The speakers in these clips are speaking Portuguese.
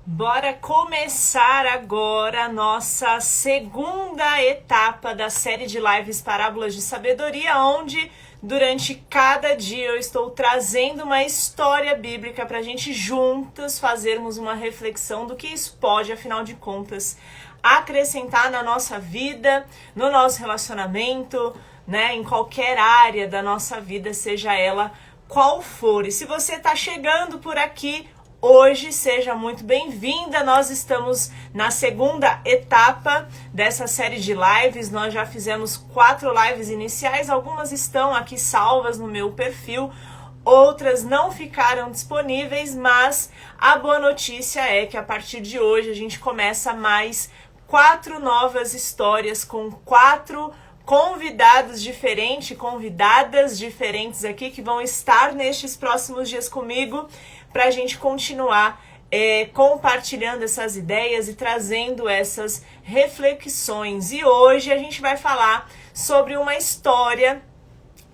Bora começar agora a nossa segunda etapa da série de lives Parábolas de Sabedoria, onde durante cada dia eu estou trazendo uma história bíblica para a gente juntos fazermos uma reflexão do que isso pode, afinal de contas, acrescentar na nossa vida, no nosso relacionamento, né, em qualquer área da nossa vida, seja ela qual for. E se você está chegando por aqui, hoje, seja muito bem-vinda. Nós estamos na segunda etapa dessa série de lives. Nós já fizemos 4 lives iniciais. Algumas estão aqui salvas no meu perfil, outras não ficaram disponíveis, mas a boa notícia é que a partir de hoje a gente começa mais 4 novas histórias com 4 convidados diferentes, convidadas diferentes aqui que vão estar nestes próximos dias comigo, para a gente continuar compartilhando essas ideias e trazendo essas reflexões. E hoje a gente vai falar sobre uma história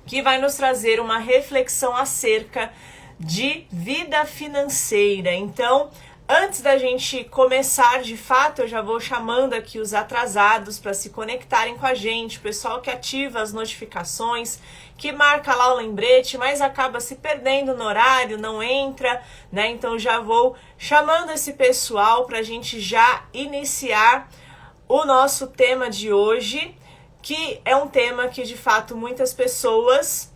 que vai nos trazer uma reflexão acerca de vida financeira. Então, antes da gente começar de fato, eu já vou chamando aqui os atrasados para se conectarem com a gente, o pessoal que ativa as notificações, que marca lá o lembrete, mas acaba se perdendo no horário, não entra, né? Então já vou chamando esse pessoal para a gente já iniciar o nosso tema de hoje, que é um tema que de fato muitas pessoas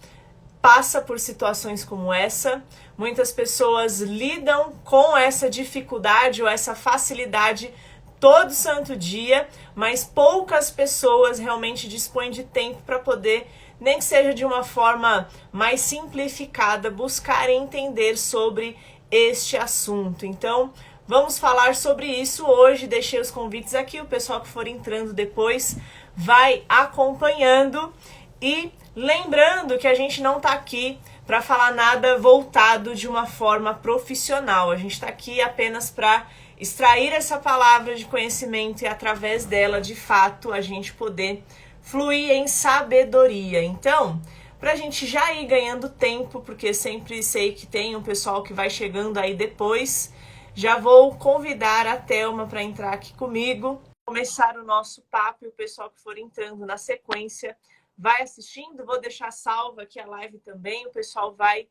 passam por situações como essa. Muitas pessoas lidam com essa dificuldade ou essa facilidade todo santo dia, mas poucas pessoas realmente dispõem de tempo para poder, nem que seja de uma forma mais simplificada, buscar entender sobre este assunto. Então, vamos falar sobre isso hoje. Deixei os convites aqui, o pessoal que for entrando depois vai acompanhando. E lembrando que a gente não está aqui para falar nada voltado de uma forma profissional. A gente está aqui apenas para extrair essa palavra de conhecimento e através dela, de fato, a gente poder fluir em sabedoria. Então, para a gente já ir ganhando tempo, porque sempre sei que tem um pessoal que vai chegando aí depois, já vou convidar a Thelma para entrar aqui comigo, começar o nosso papo, e o pessoal que for entrando na sequência vai assistindo. Vou deixar salva aqui a live também, o pessoal vai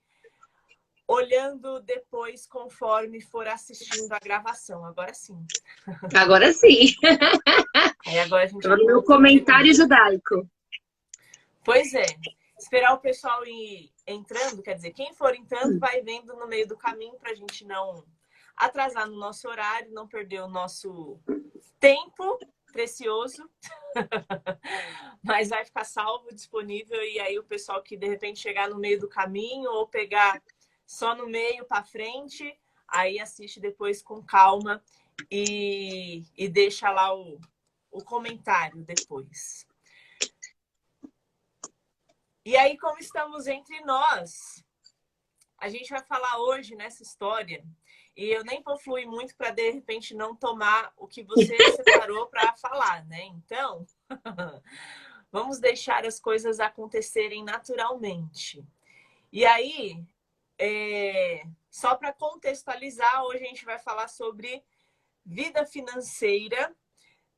olhando depois conforme for assistindo a gravação. Agora sim. Agora sim. Aí agora a gente Agora o meu comentário judaico. Pois é. Esperar o pessoal ir entrando, quer dizer, quem for entrando vai vendo no meio do caminho para a gente não atrasar no nosso horário, não perder o nosso tempo precioso. Mas vai ficar salvo, disponível, e aí o pessoal que de repente chegar no meio do caminho ou pegar só no meio para frente, aí assiste depois com calma e deixa lá o comentário depois. E aí, como estamos entre nós, a gente vai falar hoje nessa história, e eu nem vou fluir muito para de repente não tomar o que você separou para falar, né? Então, vamos deixar as coisas acontecerem naturalmente. E aí, só para contextualizar, hoje a gente vai falar sobre vida financeira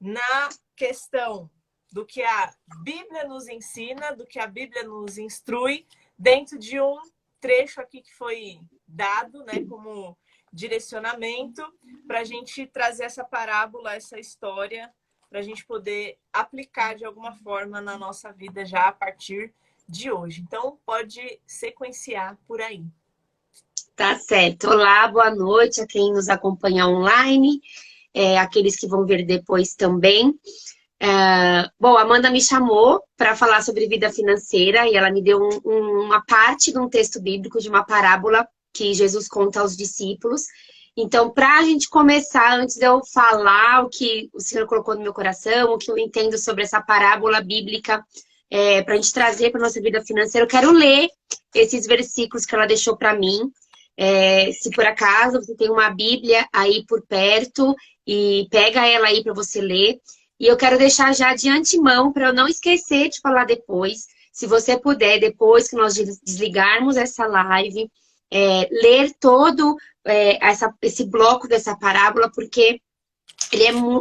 na questão do que a Bíblia nos ensina, do que a Bíblia nos instrui, dentro de um trecho aqui que foi dado, né, como direcionamento, para a gente trazer essa parábola, essa história, para a gente poder aplicar de alguma forma na nossa vida já a partir de hoje. Então, pode sequenciar por aí. Tá certo. Olá, boa noite a quem nos acompanha online, aqueles que vão ver depois também. Bom, a Amanda me chamou para falar sobre vida financeira e ela me deu uma parte de um texto bíblico, de uma parábola que Jesus conta aos discípulos. Então, para a gente começar, antes de eu falar o que o Senhor colocou no meu coração, o que eu entendo sobre essa parábola bíblica, para a gente trazer para a nossa vida financeira, eu quero ler esses versículos que ela deixou para mim. Se por acaso você tem uma Bíblia aí por perto, e pega ela aí para você ler. E eu quero deixar já de antemão, para eu não esquecer de falar depois, se você puder, depois que nós desligarmos essa live, ler todo esse bloco dessa parábola, porque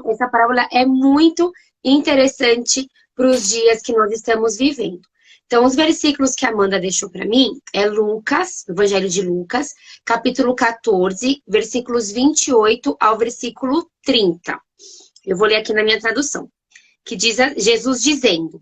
essa parábola é muito interessante para os dias que nós estamos vivendo. Então, os versículos que a Amanda deixou para mim é Lucas, Evangelho de Lucas, capítulo 14, versículos 28 ao versículo 30. Eu vou ler aqui na minha tradução, que diz Jesus dizendo: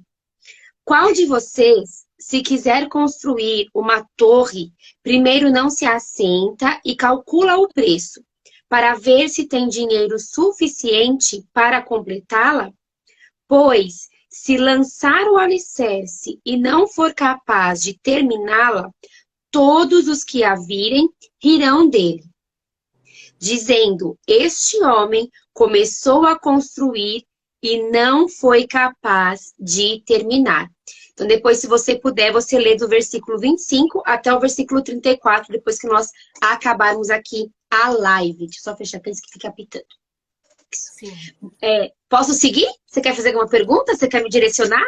qual de vocês, se quiser construir uma torre, primeiro não se assenta e calcula o preço, para ver se tem dinheiro suficiente para completá-la? Pois, se lançar o alicerce e não for capaz de terminá-la, todos os que a virem rirão dele, dizendo: este homem começou a construir e não foi capaz de terminar. Então, depois, se você puder, você lê do versículo 25 até o versículo 34, depois que nós acabarmos aqui a live. Deixa eu só fechar antes que fica apitando. Sim. Posso seguir? Você quer fazer alguma pergunta? Você quer me direcionar?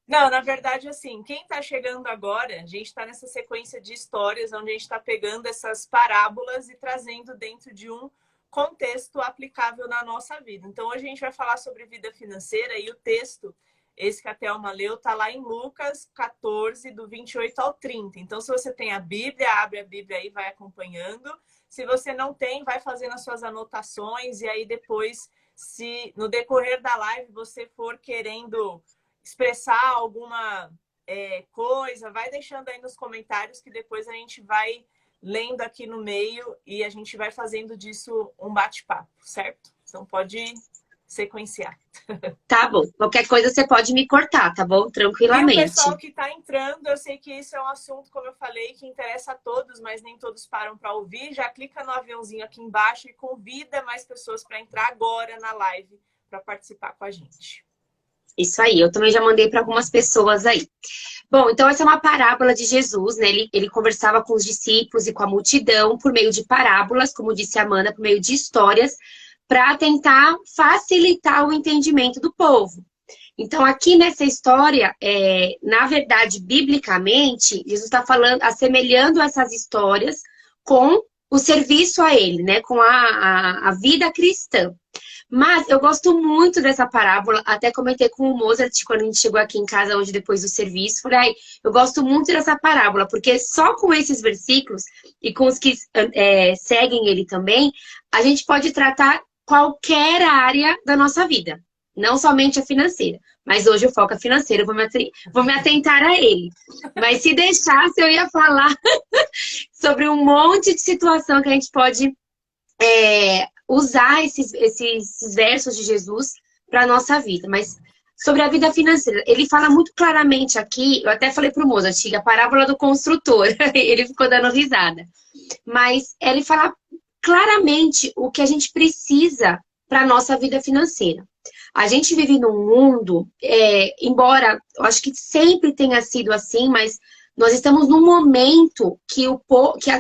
Não, na verdade, assim, quem está chegando agora, a gente está nessa sequência de histórias onde a gente está pegando essas parábolas e trazendo dentro de um contexto aplicável na nossa vida. Então, hoje a gente vai falar sobre vida financeira e o texto, esse que a Thelma leu, está lá em Lucas 14, do 28 ao 30. Então, se você tem a Bíblia, abre a Bíblia aí e vai acompanhando. Se você não tem, vai fazendo as suas anotações e aí depois, se no decorrer da live você for querendo expressar alguma coisa, vai deixando aí nos comentários que depois a gente vai lendo aqui no meio e a gente vai fazendo disso um bate-papo, certo? Então pode sequenciar. Tá bom. Qualquer coisa você pode me cortar, tá bom? Tranquilamente. E o pessoal que está entrando, eu sei que isso é um assunto, como eu falei, que interessa a todos, mas nem todos param para ouvir. Já clica no aviãozinho aqui embaixo e convida mais pessoas para entrar agora na live para participar com a gente. Isso aí, eu também já mandei para algumas pessoas aí. Bom, então essa é uma parábola de Jesus, né? Ele conversava com os discípulos e com a multidão por meio de parábolas, como disse a Amanda, por meio de histórias, para tentar facilitar o entendimento do povo. Então, aqui nessa história, na verdade, biblicamente, Jesus está falando, assemelhando essas histórias com o serviço a ele, né? Com a vida cristã. Mas eu gosto muito dessa parábola, até comentei com o Mozart quando a gente chegou aqui em casa hoje depois do serviço. Falei, eu gosto muito dessa parábola, porque só com esses versículos e com os que seguem ele também, a gente pode tratar qualquer área da nossa vida, não somente a financeira. Mas hoje o foco é financeiro, eu vou me atentar a ele. Mas se deixasse, eu ia falar sobre um monte de situação que a gente pode usar esses versos de Jesus para a nossa vida. Mas sobre a vida financeira, ele fala muito claramente aqui, eu até falei para o Mozart, a parábola do construtor, ele ficou dando risada. Mas ele fala claramente o que a gente precisa para a nossa vida financeira. A gente vive num mundo, embora eu acho que sempre tenha sido assim, mas nós estamos num momento que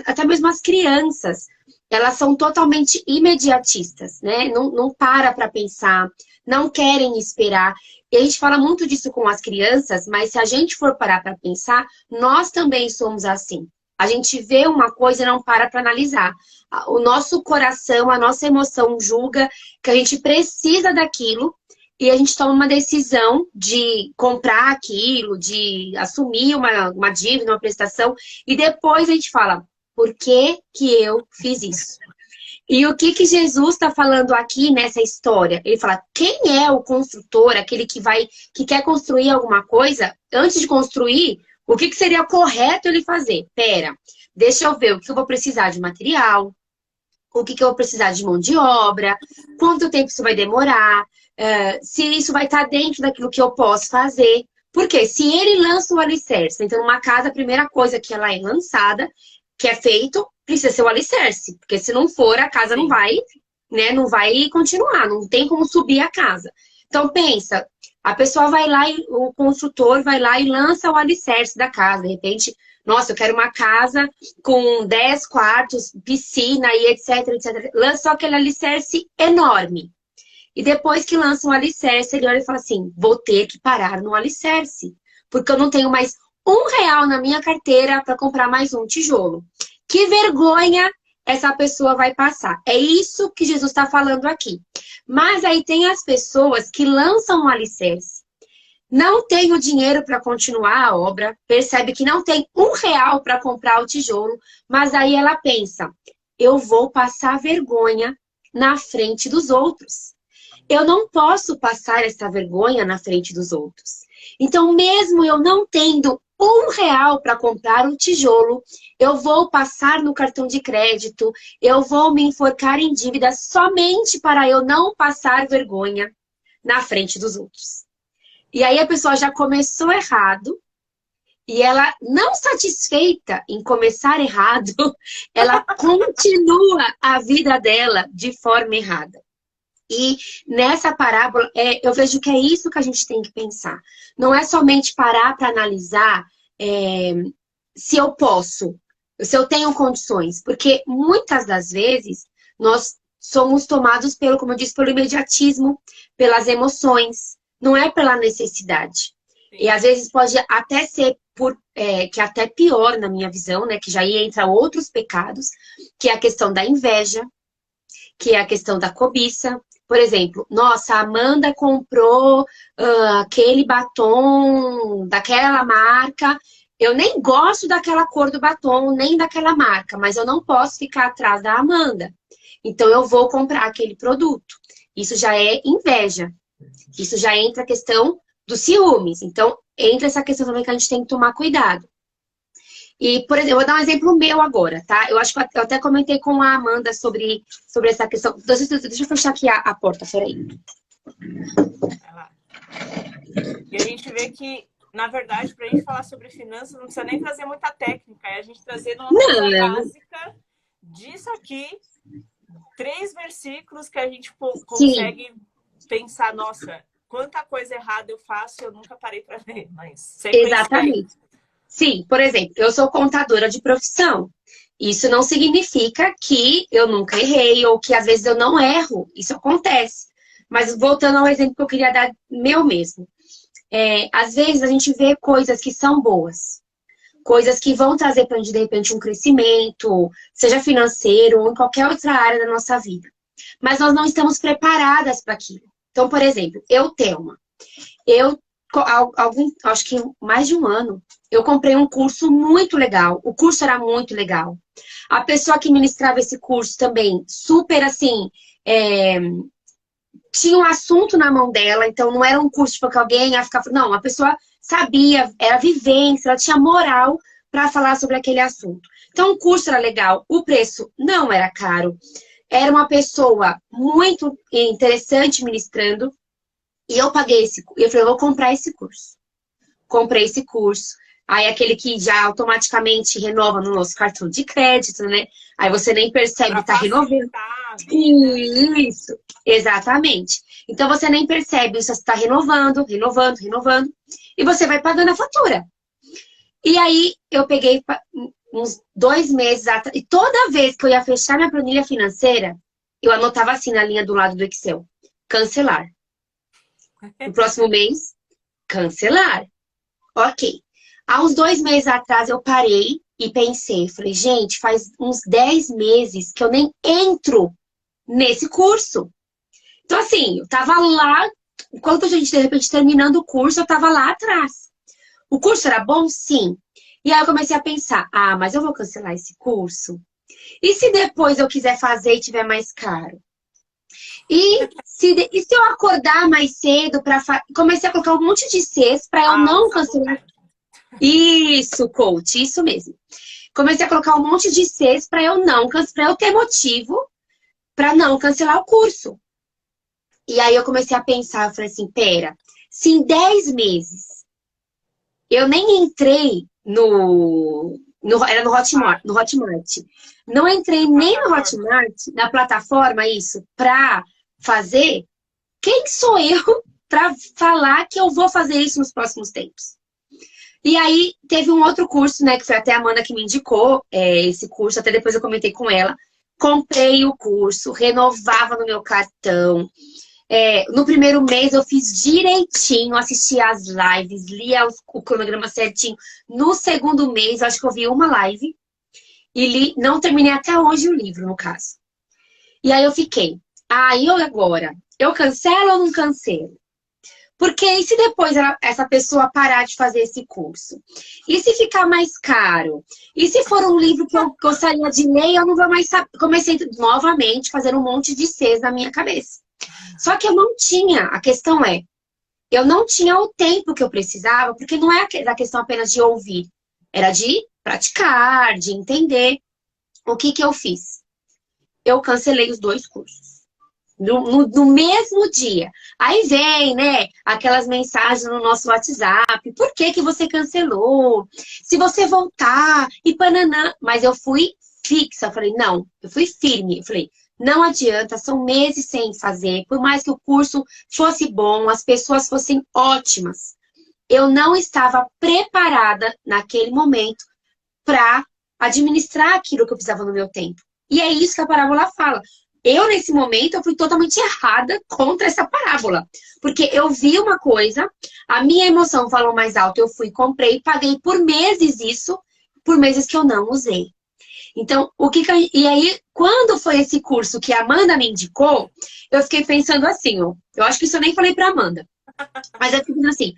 até mesmo as crianças, elas são totalmente imediatistas, né? Não para pensar, não querem esperar. E a gente fala muito disso com as crianças, mas se a gente for parar para pensar, nós também somos assim. A gente vê uma coisa e não para analisar. O nosso coração, a nossa emoção julga que a gente precisa daquilo e a gente toma uma decisão de comprar aquilo, de assumir uma dívida, uma prestação, e depois a gente fala, por que que eu fiz isso? E o que Jesus está falando aqui nessa história? Ele fala, quem é o construtor, aquele que quer construir alguma coisa, antes de construir, o que seria correto ele fazer? Pera, deixa eu ver o que eu vou precisar de material, o que eu vou precisar de mão de obra, quanto tempo isso vai demorar, se isso vai estar dentro daquilo que eu posso fazer. Porque se ele lança o alicerce, então numa casa, a primeira coisa que ela é lançada, que é feito, precisa ser o alicerce. Porque se não for, a casa não vai, né, não vai continuar, não tem como subir a casa. Então pensa, a pessoa vai lá, o construtor vai lá e lança o alicerce da casa. De repente, nossa, eu quero uma casa com 10 quartos, piscina e etc, etc. Lança aquele alicerce enorme. E depois que lança um alicerce, ele olha e fala assim, vou ter que parar no alicerce. Porque eu não tenho mais R$1 na minha carteira para comprar mais um tijolo. Que vergonha essa pessoa vai passar. É isso que Jesus está falando aqui. Mas aí tem as pessoas que lançam um alicerce, não tem o dinheiro para continuar a obra, percebe que não tem R$ 1 para comprar o tijolo, mas aí ela pensa, eu vou passar vergonha na frente dos outros. Eu não posso passar essa vergonha na frente dos outros. Então, mesmo eu não tendo R$ 1 para comprar um tijolo, eu vou passar no cartão de crédito, eu vou me enforcar em dívida somente para eu não passar vergonha na frente dos outros. E aí a pessoa já começou errado, e ela, não satisfeita em começar errado, ela continua a vida dela de forma errada. E nessa parábola, eu vejo que é isso que a gente tem que pensar. Não é somente parar para analisar se eu posso, se eu tenho condições. Porque muitas das vezes nós somos tomados pelo, como eu disse, pelo imediatismo, pelas emoções. Não é pela necessidade. Sim. E às vezes pode até ser que é até pior na minha visão, né? Que já aí entra outros pecados, que é a questão da inveja, que é a questão da cobiça. Por exemplo, nossa, a Amanda comprou aquele batom daquela marca. Eu nem gosto daquela cor do batom, nem daquela marca, mas eu não posso ficar atrás da Amanda. Então eu vou comprar aquele produto. Isso já é inveja. Isso já entra a questão dos ciúmes. Então, entra essa questão também que a gente tem que tomar cuidado. E, por exemplo, eu vou dar um exemplo meu agora, tá? Eu acho que eu até comentei com a Amanda sobre essa questão. Deixa eu fechar aqui a porta, peraí. Vai lá. E a gente vê que, na verdade, pra gente falar sobre finanças, não precisa nem trazer muita técnica. É a gente trazer uma coisa básica disso aqui, 3 versículos que a gente consegue... Sim. Pensar, nossa, quanta coisa errada eu faço, eu nunca parei para ver, mas... Exatamente. Sim, por exemplo, eu sou contadora de profissão. Isso não significa que eu nunca errei ou que às vezes eu não erro. Isso acontece. Mas voltando ao exemplo que eu queria dar meu mesmo. Às vezes a gente vê coisas que são boas. Coisas que vão trazer para a gente, de repente, um crescimento, seja financeiro ou em qualquer outra área da nossa vida. Mas nós não estamos preparadas para aquilo. Então, por exemplo, Thelma, acho que mais de um ano, eu comprei um curso muito legal. O curso era muito legal. A pessoa que ministrava esse curso também, super assim, tinha um assunto na mão dela, então não era um curso tipo, que alguém ia ficar... Não, a pessoa sabia, era vivência, ela tinha moral para falar sobre aquele assunto. Então, o curso era legal, o preço não era caro. Era uma pessoa muito interessante ministrando. E eu paguei eu falei, eu vou comprar esse curso. Comprei esse curso. Aí aquele que já automaticamente renova no nosso cartão de crédito, né? Aí você nem percebe, tá renovando. Isso, exatamente. Então você nem percebe, você está renovando. E você vai pagando a fatura. E aí eu peguei... uns 2 meses atrás, e toda vez que eu ia fechar minha planilha financeira, eu anotava assim na linha do lado do Excel, cancelar. No próximo mês, cancelar. Ok. Há uns 2 meses atrás eu parei e pensei, falei, gente, faz uns 10 meses que eu nem entro nesse curso. Então assim, eu tava lá, enquanto a gente de repente terminando o curso, eu tava lá atrás. O curso era bom? Sim. E aí eu comecei a pensar, mas eu vou cancelar esse curso? E se depois eu quiser fazer e tiver mais caro? E se eu acordar mais cedo para comecei a colocar um monte de Cs para eu não cancelar. Isso, coach, isso mesmo. Comecei a colocar um monte de Cs para eu não para eu ter motivo para não cancelar o curso. E aí eu comecei a pensar, eu falei assim, pera, se em 10 meses eu nem entrei era no Hotmart. Não entrei nem no Hotmart, na plataforma, isso, pra fazer. Quem sou eu pra falar que eu vou fazer isso nos próximos tempos? E aí, teve um outro curso, né, que foi até a Amanda que me indicou esse curso, até depois eu comentei com ela. Comprei o curso, renovava no meu cartão. No primeiro mês eu fiz direitinho, assisti as lives, lia o cronograma certinho. No segundo mês, acho que eu vi uma live. e li, não terminei até hoje o livro, no caso. E aí eu fiquei, e eu agora? Eu cancelo ou não cancelo? Porque e se depois essa pessoa parar de fazer esse curso? E se ficar mais caro? E se for um livro que eu gostaria de ler, eu não vou mais saber. Comecei novamente a fazer um monte de Cs na minha cabeça. Só que eu não tinha, a questão é, eu não tinha o tempo que eu precisava, porque não é a questão apenas de ouvir, era de praticar, de entender. O que eu fiz? Eu cancelei os 2 cursos. No mesmo dia. Aí vem, né, aquelas mensagens no nosso WhatsApp. Por que que você cancelou? Se você voltar e pananã. Mas eu fui fixa. Eu falei, não. Eu fui firme. Eu falei, não adianta. São meses sem fazer. Por mais que o curso fosse bom, as pessoas fossem ótimas. Eu não estava preparada naquele momento para administrar aquilo que eu precisava no meu tempo. E é isso que a parábola fala. Eu, nesse momento, eu fui totalmente errada contra essa parábola. Porque eu vi uma coisa, a minha emoção falou mais alto, eu fui, comprei, paguei por meses isso, por meses que eu não usei. Então, e aí, quando foi esse curso que a Amanda me indicou, eu fiquei pensando assim, ó, eu acho que isso eu nem falei pra Amanda. Mas eu fiquei pensando assim,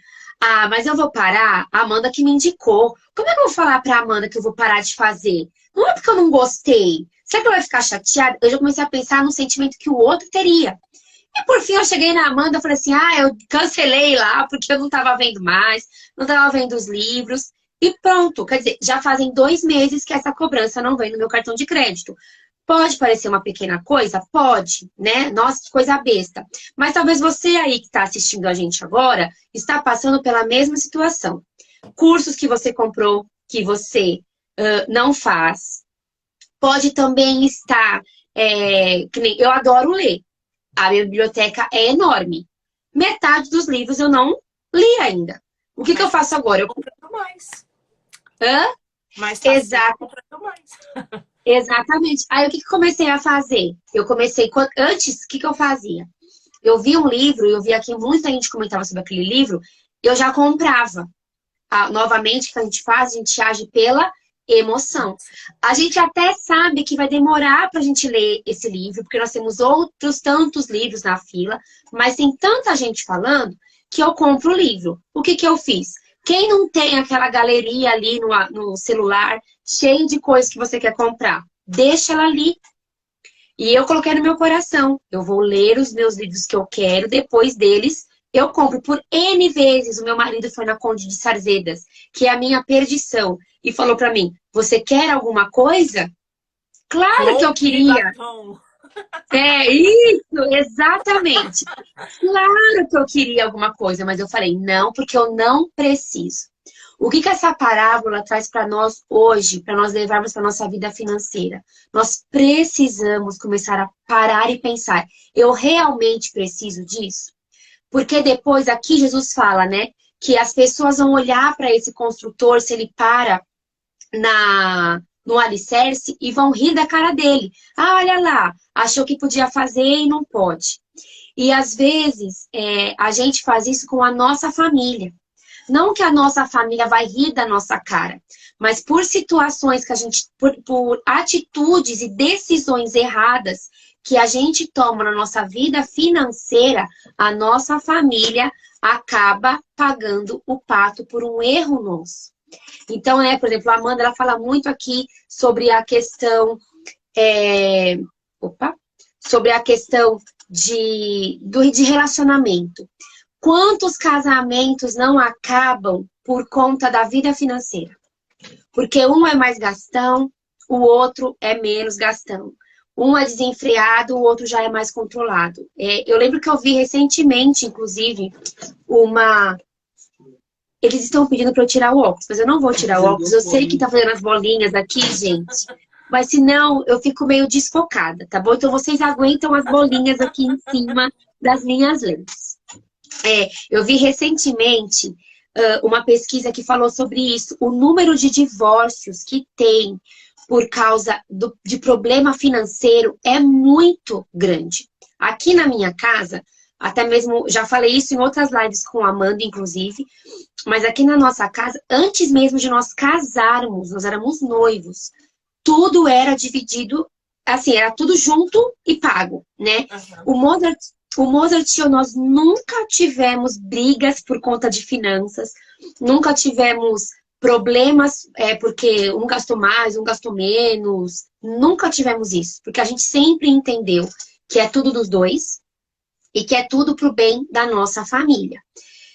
mas eu vou parar, a Amanda que me indicou. Como é que eu vou falar pra Amanda que eu vou parar de fazer? Não é porque eu não gostei. Será que ela vai ficar chateada? Eu já comecei a pensar no sentimento que o outro teria. E por fim eu cheguei na Amanda e falei assim, eu cancelei lá porque eu não tava vendo mais, não tava vendo os livros. E pronto, quer dizer, já fazem 2 meses que essa cobrança não vem no meu cartão de crédito. Pode parecer uma pequena coisa? Pode, né? Nossa, coisa besta. Mas talvez você aí que está assistindo a gente agora está passando pela mesma situação. Cursos que você comprou, que você não faz. Pode também estar... que nem, eu adoro ler. A minha biblioteca é enorme. Metade dos livros eu não li ainda. O que eu faço agora? Eu comprando mais. Hã? Mas tá exato. Comprando mais. Exatamente. Aí o que eu comecei a fazer? Antes, o que eu fazia? Eu vi um livro, eu vi aqui muita gente comentava sobre aquele livro, eu já comprava. Novamente, o que a gente faz? A gente age pela emoção. A gente até sabe que vai demorar pra gente ler esse livro, porque nós temos outros tantos livros na fila, mas tem tanta gente falando que eu compro o livro. O que eu fiz? Quem não tem aquela galeria ali no celular, cheio de coisas que você quer comprar, deixa ela ali. E eu coloquei no meu coração. Eu vou ler os meus livros que eu quero, depois deles eu compro por N vezes. O meu marido foi na Conde de Sarzedas, que é a minha perdição, e falou pra mim, você quer alguma coisa? Claro que eu queria. Isso, exatamente. Claro que eu queria alguma coisa, mas eu falei, não, porque eu não preciso. O que essa parábola traz para nós hoje, para nós levarmos para nossa vida financeira? Nós precisamos começar a parar e pensar, eu realmente preciso disso? Porque depois aqui Jesus fala, né, que as pessoas vão olhar para esse construtor se ele para no alicerce e vão rir da cara dele. Olha lá, achou que podia fazer e não pode. E às vezes a gente faz isso com a nossa família. Não que a nossa família vai rir da nossa cara, mas por situações que a gente, por atitudes e decisões erradas que a gente toma na nossa vida financeira, a nossa família acaba pagando o pato por um erro nosso. Então, por exemplo, a Amanda, ela fala muito aqui sobre a questão, sobre a questão de relacionamento. Quantos casamentos não acabam por conta da vida financeira? Porque um é mais gastão, o outro é menos gastão. Um é desenfreado, o outro já é mais controlado. Eu lembro que eu vi recentemente, inclusive, Eles estão pedindo para eu tirar o óculos, mas eu não vou tirar o óculos. Eu sei que tá fazendo as bolinhas aqui, gente. Mas senão eu fico meio desfocada, tá bom? Então vocês aguentam as bolinhas aqui em cima das minhas lentes. Eu vi recentemente uma pesquisa que falou sobre isso. O número de divórcios que tem por causa de problema financeiro é muito grande. Aqui na minha casa, até mesmo, já falei isso em outras lives com a Amanda, inclusive, mas aqui na nossa casa, antes mesmo de nós casarmos, nós éramos noivos, tudo era dividido, assim, era tudo junto e pago, né? Uhum. O Mozart e eu, nós nunca tivemos brigas por conta de finanças, nunca tivemos problemas porque um gastou mais, um gastou menos, nunca tivemos isso, porque a gente sempre entendeu que é tudo dos dois e que é tudo pro bem da nossa família.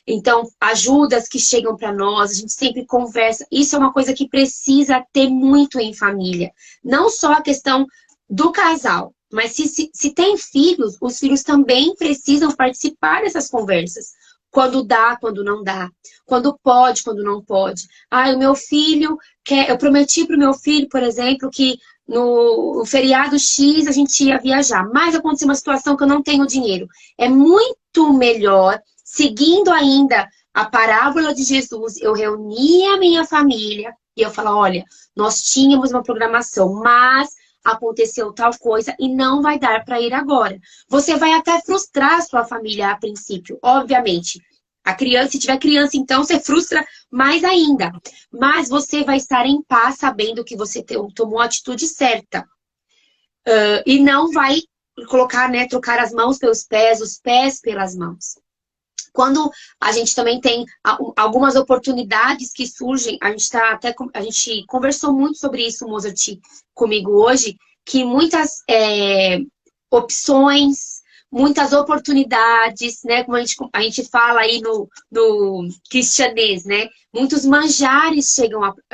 Então, ajudas que chegam para nós, a gente sempre conversa. Isso é uma coisa que precisa ter muito em família. Não só a questão do casal, mas se tem filhos, os filhos também precisam participar dessas conversas. Quando dá, quando não dá. Quando pode, quando não pode. Ah, o meu filho quer. Eu prometi para o meu filho, por exemplo, que no feriado X a gente ia viajar. Mas aconteceu uma situação que eu não tenho dinheiro. É muito melhor, seguindo ainda a parábola de Jesus, eu reuni a minha família e eu falo, olha, nós tínhamos uma programação, mas aconteceu tal coisa e não vai dar para ir agora. Você vai até frustrar a sua família a princípio, obviamente. A criança, se tiver criança, então você frustra mais ainda. Mas você vai estar em paz sabendo que você tomou a atitude certa. E não vai colocar, né, trocar as mãos pelos pés, os pés pelas mãos. Quando a gente também tem algumas oportunidades que surgem, a gente conversou muito sobre isso, Mozart, comigo hoje, que muitas opções, muitas oportunidades, né? Como a gente fala aí no cristianês, né? Muitos manjares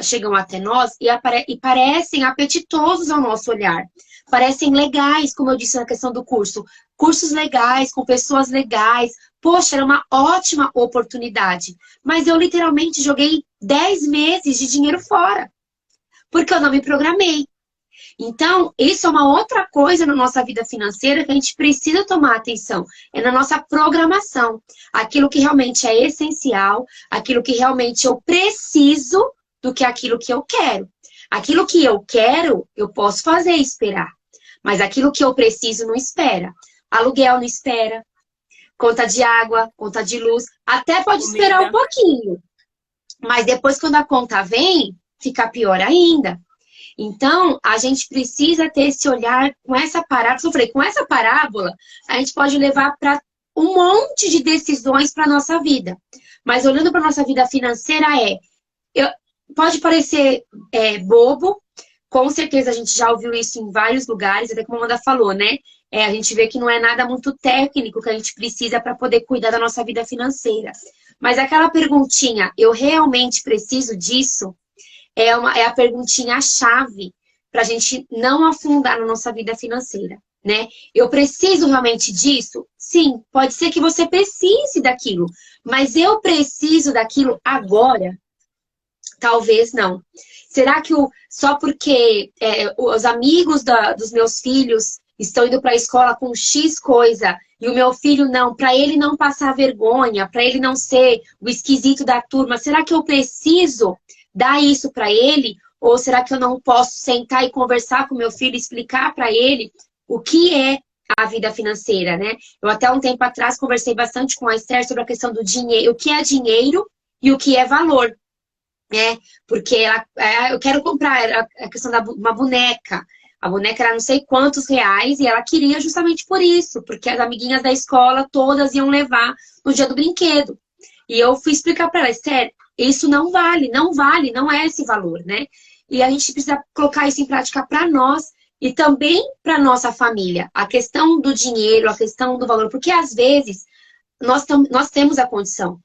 chegam até nós e parecem apetitosos ao nosso olhar. Parecem legais, como eu disse na questão do curso. Cursos legais, com pessoas legais. Poxa, era uma ótima oportunidade. Mas eu literalmente joguei 10 meses de dinheiro fora. Porque eu não me programei. Então, isso é uma outra coisa na nossa vida financeira que a gente precisa tomar atenção. É na nossa programação. Aquilo que realmente é essencial, aquilo que realmente eu preciso do que aquilo que eu quero. Aquilo que eu quero, eu posso fazer e esperar. Mas aquilo que eu preciso não espera. Aluguel não espera. Conta de água, conta de luz. Até pode esperar um pouquinho. Mas depois, quando a conta vem, fica pior ainda. Então, a gente precisa ter esse olhar com essa parábola. Eu falei, com essa parábola, a gente pode levar para um monte de decisões para a nossa vida. Mas olhando para a nossa vida financeira pode parecer bobo. Com certeza a gente já ouviu isso em vários lugares, até como a Amanda falou, né? A gente vê que não é nada muito técnico que a gente precisa para poder cuidar da nossa vida financeira. Mas aquela perguntinha, eu realmente preciso disso? É a perguntinha-chave para a gente não afundar na nossa vida financeira, né? Eu preciso realmente disso? Sim, pode ser que você precise daquilo, mas eu preciso daquilo agora? Talvez não. Será que só porque os amigos dos meus filhos estão indo para a escola com X coisa e o meu filho não, para ele não passar vergonha, para ele não ser o esquisito da turma, será que eu preciso dar isso para ele? Ou será que eu não posso sentar e conversar com meu filho e explicar para ele o que é a vida financeira, né? Eu até um tempo atrás conversei bastante com a Esther sobre a questão do dinheiro, o que é dinheiro e o que é valor. Porque eu quero comprar a questão uma boneca. A boneca era não sei quantos reais e ela queria justamente por isso, porque as amiguinhas da escola todas iam levar no dia do brinquedo. E eu fui explicar para ela, Esther, isso não vale, não é esse valor, né? E a gente precisa colocar isso em prática para nós e também para nossa família. A questão do dinheiro, a questão do valor, porque às vezes nós temos a condição.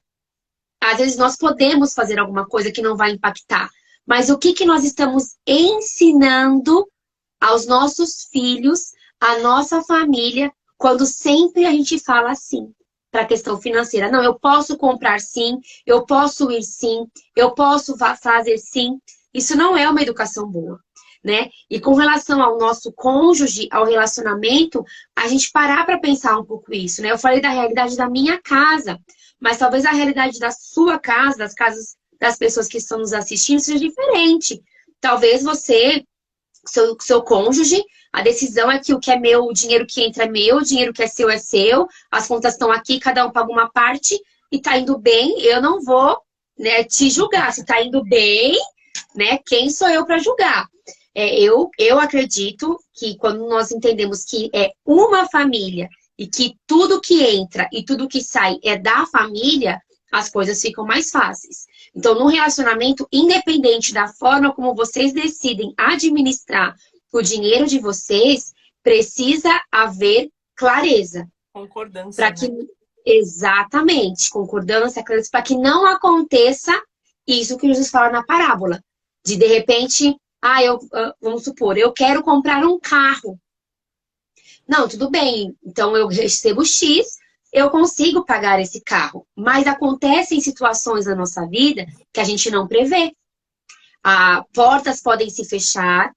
Às vezes nós podemos fazer alguma coisa que não vai impactar. Mas o que nós estamos ensinando aos nossos filhos, à nossa família, quando sempre a gente fala assim, para a questão financeira? Não, eu posso comprar sim, eu posso ir sim, eu posso fazer sim. Isso não é uma educação boa, né? E com relação ao nosso cônjuge, ao relacionamento, a gente parar para pensar um pouco isso, né? Eu falei da realidade da minha casa, mas talvez a realidade da sua casa, das casas das pessoas que estão nos assistindo, seja diferente. Talvez você, seu cônjuge, a decisão é que o que é meu, o dinheiro que entra é meu, o dinheiro que é seu, as contas estão aqui, cada um paga uma parte e tá indo bem, eu não vou, né, te julgar. Se tá indo bem, né, quem sou eu para julgar? eu acredito que quando nós entendemos que é uma família e que tudo que entra e tudo que sai é da família, as coisas ficam mais fáceis. Então, no relacionamento, independente da forma como vocês decidem administrar o dinheiro de vocês, precisa haver clareza. Concordância, Para que, né? exatamente, concordância, clareza, para que não aconteça isso que Jesus fala na parábola. De repente, vamos supor, eu quero comprar um carro. Não, tudo bem, então eu recebo X, eu consigo pagar esse carro. Mas acontecem situações na nossa vida que a gente não prevê. Portas podem se fechar,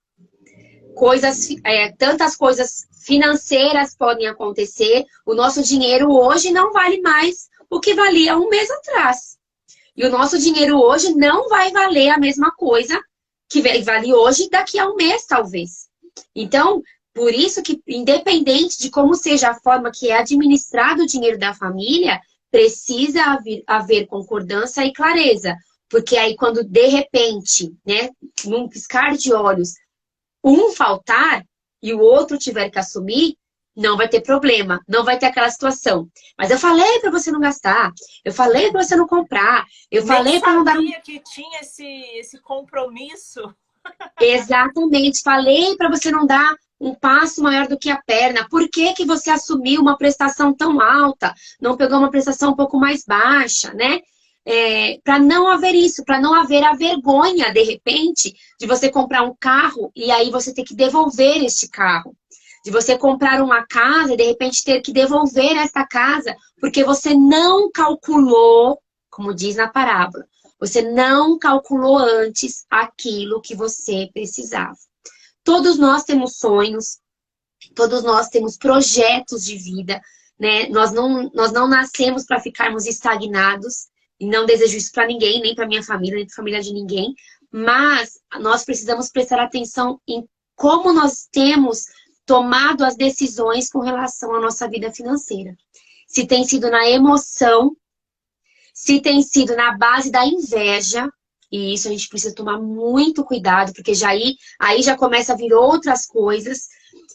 tantas coisas financeiras podem acontecer. O nosso dinheiro hoje não vale mais o que valia um mês atrás. E o nosso dinheiro hoje não vai valer a mesma coisa que vale hoje daqui a um mês, talvez. Então, por isso que, independente de como seja a forma que é administrado o dinheiro da família, precisa haver concordância e clareza. Porque aí, quando de repente, né, num piscar de olhos, um faltar e o outro tiver que assumir, não vai ter problema, não vai ter aquela situação. Mas eu falei para você não gastar, eu falei para você não comprar, eu falei para não dar... Nem sabia que tinha esse compromisso. Exatamente, falei para você não dar um passo maior do que a perna. Por que que você assumiu uma prestação tão alta? Não pegou uma prestação um pouco mais baixa, né? Para não haver isso, para não haver a vergonha, de repente, de você comprar um carro e aí você ter que devolver este carro. De você comprar uma casa e, de repente, ter que devolver esta casa porque você não calculou, como diz na parábola, você não calculou antes aquilo que você precisava. Todos nós temos sonhos, todos nós temos projetos de vida, né? Nós não nascemos para ficarmos estagnados, e não desejo isso para ninguém, nem para minha família, nem para a família de ninguém, mas nós precisamos prestar atenção em como nós temos tomado as decisões com relação à nossa vida financeira. Se tem sido na emoção, se tem sido na base da inveja, e isso a gente precisa tomar muito cuidado, porque aí já começa a vir outras coisas,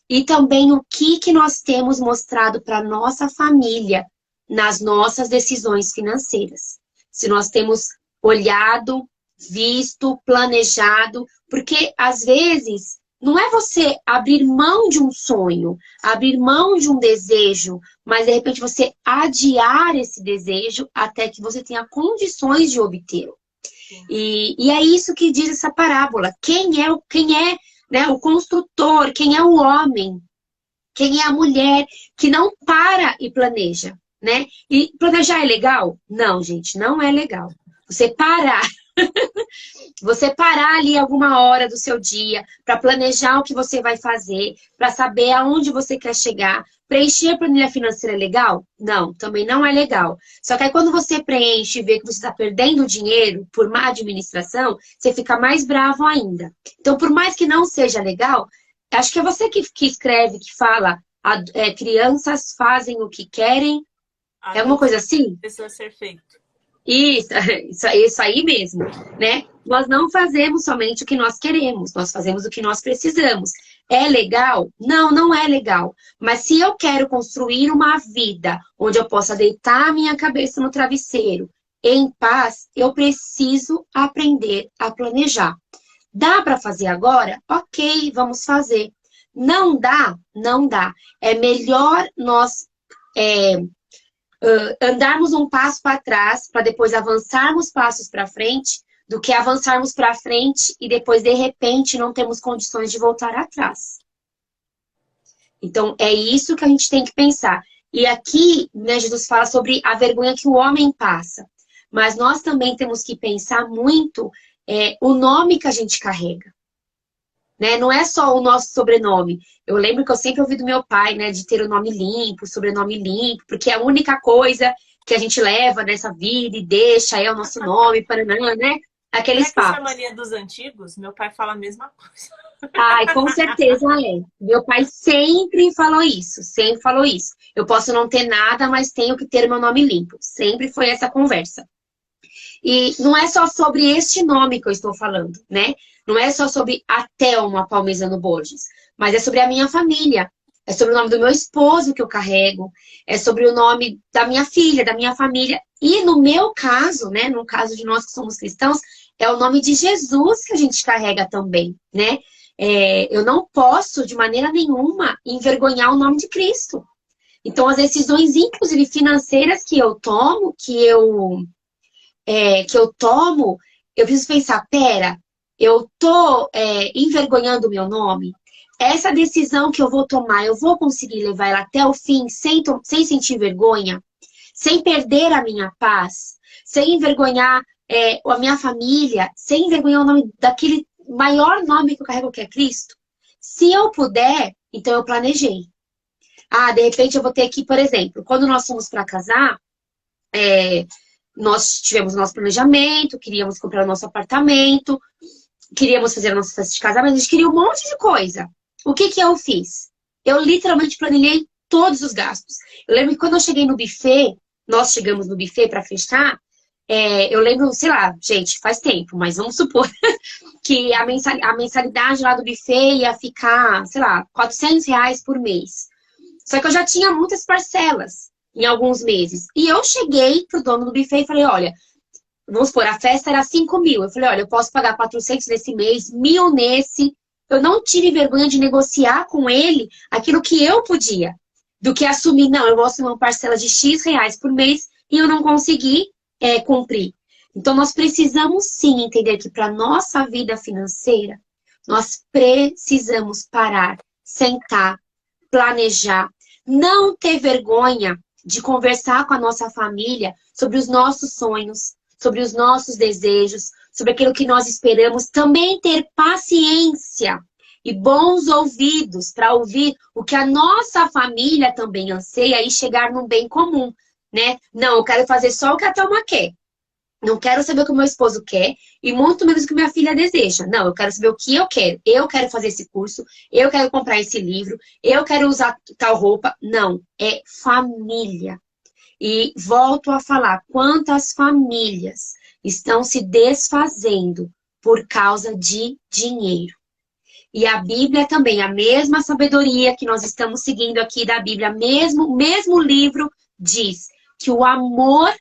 e também o que nós temos mostrado para nossa família nas nossas decisões financeiras. Se nós temos olhado, visto, planejado, porque às vezes não é você abrir mão de um sonho, abrir mão de um desejo, mas de repente você adiar esse desejo até que você tenha condições de obtê-lo. E é isso que diz essa parábola. Quem é, né, o construtor, quem é o homem, quem é a mulher que não para e planeja, né? E planejar é legal? Não, gente, não é legal. Você parar. Você parar ali alguma hora do seu dia para planejar o que você vai fazer, para saber aonde você quer chegar. Preencher a planilha financeira é legal? Não, também não é legal. Só que aí quando você preenche e vê que você está perdendo dinheiro por má administração, você fica mais bravo ainda. Então, por mais que não seja legal, acho que é você que escreve, que fala, crianças fazem o que querem. É uma coisa assim? Precisa ser feito. Isso aí mesmo, né? Nós não fazemos somente o que nós queremos, nós fazemos o que nós precisamos. É legal? Não, não é legal. Mas se eu quero construir uma vida onde eu possa deitar a minha cabeça no travesseiro em paz, eu preciso aprender a planejar. Dá para fazer agora? Ok, vamos fazer. Não dá? Não dá. É melhor nós... andarmos um passo para trás para depois avançarmos passos para frente do que avançarmos para frente e depois, de repente, não temos condições de voltar atrás. Então, é isso que a gente tem que pensar. E aqui, né, Jesus fala sobre a vergonha que o homem passa. Mas nós também temos que pensar muito o nome que a gente carrega. Né? Não é só o nosso sobrenome. Eu lembro que eu sempre ouvi do meu pai, né, de ter o nome limpo, o sobrenome limpo, porque é a única coisa que a gente leva nessa vida e deixa é o nosso nome, paranã, né? Aqueles papos. Essa mania dos antigos, meu pai fala a mesma coisa. Ai, com certeza é. Meu pai sempre falou isso, sempre falou isso. Eu posso não ter nada, mas tenho que ter meu nome limpo. Sempre foi essa conversa. E não é só sobre este nome que eu estou falando, né? Não é só sobre a Thelma Palmisano Borges, mas é sobre a minha família. É sobre o nome do meu esposo que eu carrego, é sobre o nome da minha filha, da minha família. E no meu caso, né, no caso de nós que somos cristãos, é o nome de Jesus que a gente carrega também, né? Eu não posso, de maneira nenhuma, envergonhar o nome de Cristo. Então, as decisões, inclusive financeiras que eu tomo, eu preciso pensar, pera, eu tô envergonhando o meu nome? Essa decisão que eu vou tomar, eu vou conseguir levar ela até o fim sem sentir vergonha? Sem perder a minha paz? Sem envergonhar a minha família? Sem envergonhar o nome daquele maior nome que eu carrego, que é Cristo? Se eu puder, então eu planejei. Ah, de repente eu vou ter que, por exemplo, quando nós fomos para casar, nós tivemos nosso planejamento, queríamos comprar o nosso apartamento, queríamos fazer a nossa festa de casamento, a gente queria um monte de coisa. O que que eu fiz? Eu literalmente planejei todos os gastos. Eu lembro que quando eu cheguei no buffet, nós chegamos no buffet para fechar, eu lembro, sei lá, gente, faz tempo, mas vamos supor que a mensalidade lá do buffet ia ficar, sei lá, R$ 400 por mês. Só que eu já tinha muitas parcelas em alguns meses. E eu cheguei pro dono do buffet e falei, olha, vamos supor, a festa era 5.000. Eu falei, olha, eu posso pagar 400 nesse mês, 1.000 nesse. Eu não tive vergonha de negociar com ele aquilo que eu podia. Do que assumir, não, eu vou assumir uma parcela de X reais por mês e eu não consegui cumprir. Então, nós precisamos sim entender que para nossa vida financeira, nós precisamos parar, sentar, planejar, não ter vergonha de conversar com a nossa família sobre os nossos sonhos, sobre os nossos desejos, sobre aquilo que nós esperamos. Também ter paciência e bons ouvidos para ouvir o que a nossa família também anseia e chegar num bem comum, né? Não, eu quero fazer só o que a Thelma quer. Não quero saber o que o meu esposo quer e muito menos o que minha filha deseja. Não, eu quero saber o que eu quero. Eu quero fazer esse curso, eu quero comprar esse livro, eu quero usar tal roupa. Não, é família. E volto a falar, quantas famílias estão se desfazendo por causa de dinheiro. E a Bíblia também, a mesma sabedoria que nós estamos seguindo aqui da Bíblia, mesmo livro, diz que o amor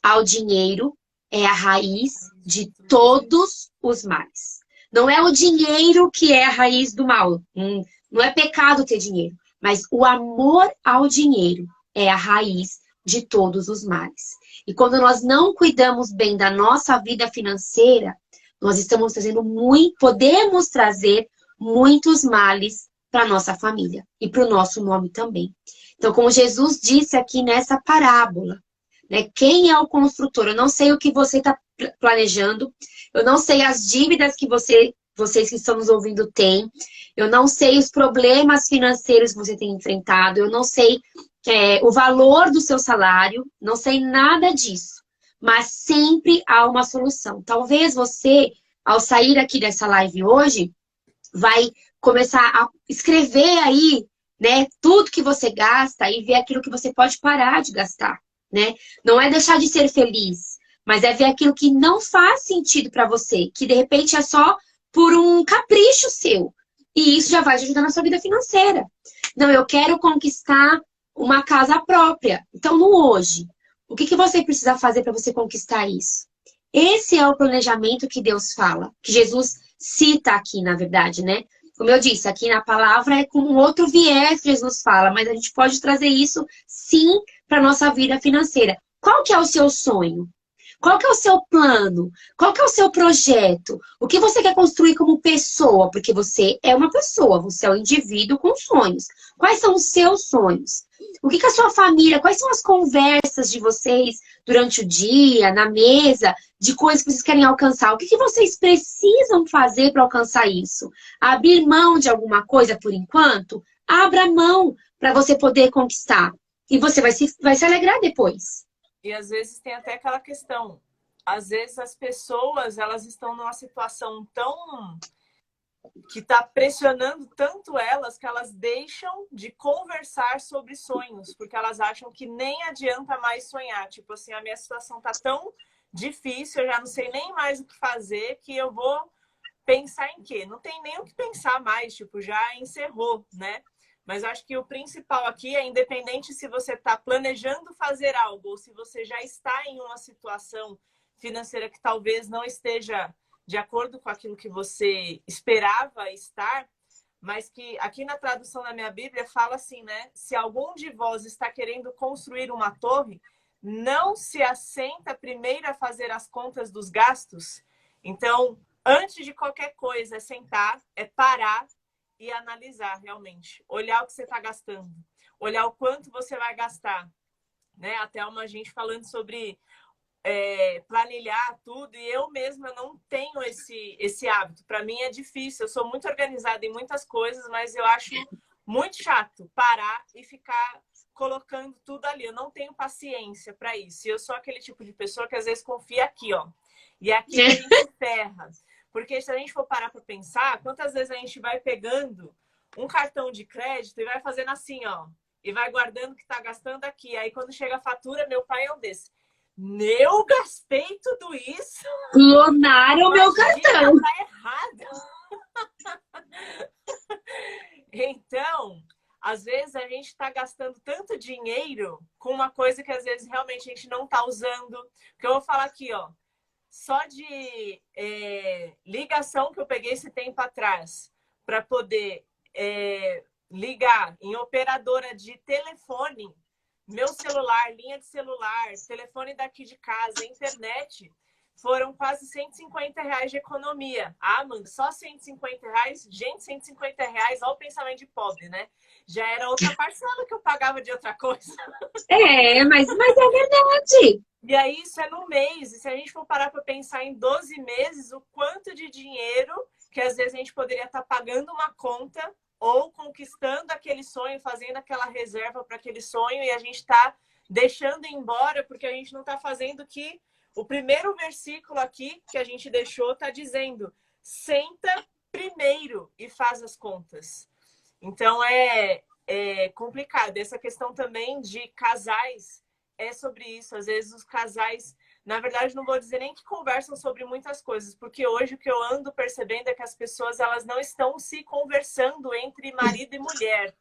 ao dinheiro é a raiz de todos os males. Não é o dinheiro que é a raiz do mal. Não é pecado ter dinheiro. Mas o amor ao dinheiro é a raiz de todos os males. E quando nós não cuidamos bem da nossa vida financeira, nós estamos podemos trazer muitos males para a nossa família e para o nosso nome também. Então, como Jesus disse aqui nessa parábola, né? Quem é o construtor? Eu não sei o que você está planejando. Eu não sei as dívidas que vocês que estão nos ouvindo têm. Eu não sei os problemas financeiros que você tem enfrentado. Eu não sei o valor do seu salário. Não sei nada disso. Mas sempre há uma solução. Talvez você, ao sair aqui dessa live hoje, vai começar a escrever aí, né, tudo que você gasta e ver aquilo que você pode parar de gastar. Né? Não é deixar de ser feliz, mas é ver aquilo que não faz sentido para você, que de repente é só por um capricho seu. E isso já vai te ajudar na sua vida financeira. Não, eu quero conquistar uma casa própria. Então, no hoje, o que você precisa fazer para você conquistar isso? Esse é o planejamento que Deus fala, que Jesus cita aqui, na verdade, né? Como eu disse, aqui na palavra é com um outro viés que Jesus fala, mas a gente pode trazer isso, sim, para a nossa vida financeira. Qual que é o seu sonho? Qual que é o seu plano? Qual que é o seu projeto? O que você quer construir como pessoa? Porque você é uma pessoa, você é um indivíduo com sonhos. Quais são os seus sonhos? O que a sua família, quais são as conversas de vocês durante o dia, na mesa, de coisas que vocês querem alcançar? O que vocês precisam fazer para alcançar isso? Abrir mão de alguma coisa por enquanto? Abra mão para você poder conquistar. E você vai se alegrar depois. E às vezes tem até aquela questão. Às vezes as pessoas, elas estão numa situação tão... que está pressionando tanto elas que elas deixam de conversar sobre sonhos, porque elas acham que nem adianta mais sonhar. Tipo assim, a minha situação tá tão difícil, eu já não sei nem mais o que fazer, que eu vou pensar em quê? Não tem nem o que pensar mais, tipo, já encerrou, né? Mas eu acho que o principal aqui é, independente se você está planejando fazer algo ou se você já está em uma situação financeira que talvez não esteja de acordo com aquilo que você esperava estar, mas que aqui na tradução da minha Bíblia fala assim, né? Se algum de vós está querendo construir uma torre, não se assenta primeiro a fazer as contas dos gastos. Então, antes de qualquer coisa, é sentar, é parar e analisar realmente. Olhar o que você está gastando, olhar o quanto você vai gastar. Né? Até uma gente falando sobre planilhar tudo, e eu mesma não tenho esse hábito. Para mim é difícil, eu sou muito organizada em muitas coisas, mas eu acho muito chato parar e ficar colocando tudo ali. Eu não tenho paciência para isso. E eu sou aquele tipo de pessoa que às vezes confia aqui, ó. E é aqui que a gente ferra. Porque se a gente for parar para pensar, quantas vezes a gente vai pegando um cartão de crédito e vai fazendo assim, ó, e vai guardando o que está gastando aqui. Aí quando chega a fatura, meu pai é um desses. Eu gastei tudo isso. Clonaram meu cartão. Tá errado. Então, às vezes a gente está gastando tanto dinheiro com uma coisa que às vezes realmente a gente não está usando. Porque eu vou falar aqui, ó, só de ligação que eu peguei esse tempo atrás para poder ligar em operadora de telefone, meu celular, linha de celular, telefone daqui de casa, internet, foram quase R$ 150 de economia. Ah, mano, só R$ 150? Gente, R$ 150, olha o pensamento de pobre, né? Já era outra parcela que eu pagava de outra coisa. Mas é verdade. E aí isso é no mês. E se a gente for parar para pensar em 12 meses, o quanto de dinheiro que às vezes a gente poderia estar pagando uma conta ou conquistando aquele sonho, fazendo aquela reserva para aquele sonho, e a gente está deixando embora porque a gente não está fazendo o que o primeiro versículo aqui que a gente deixou está dizendo: senta primeiro e faz as contas. Então é complicado. Essa questão também de casais é sobre isso. Às vezes os casais, na verdade, não vou dizer nem que conversam sobre muitas coisas, porque hoje o que eu ando percebendo é que as pessoas elas não estão se conversando entre marido e mulher,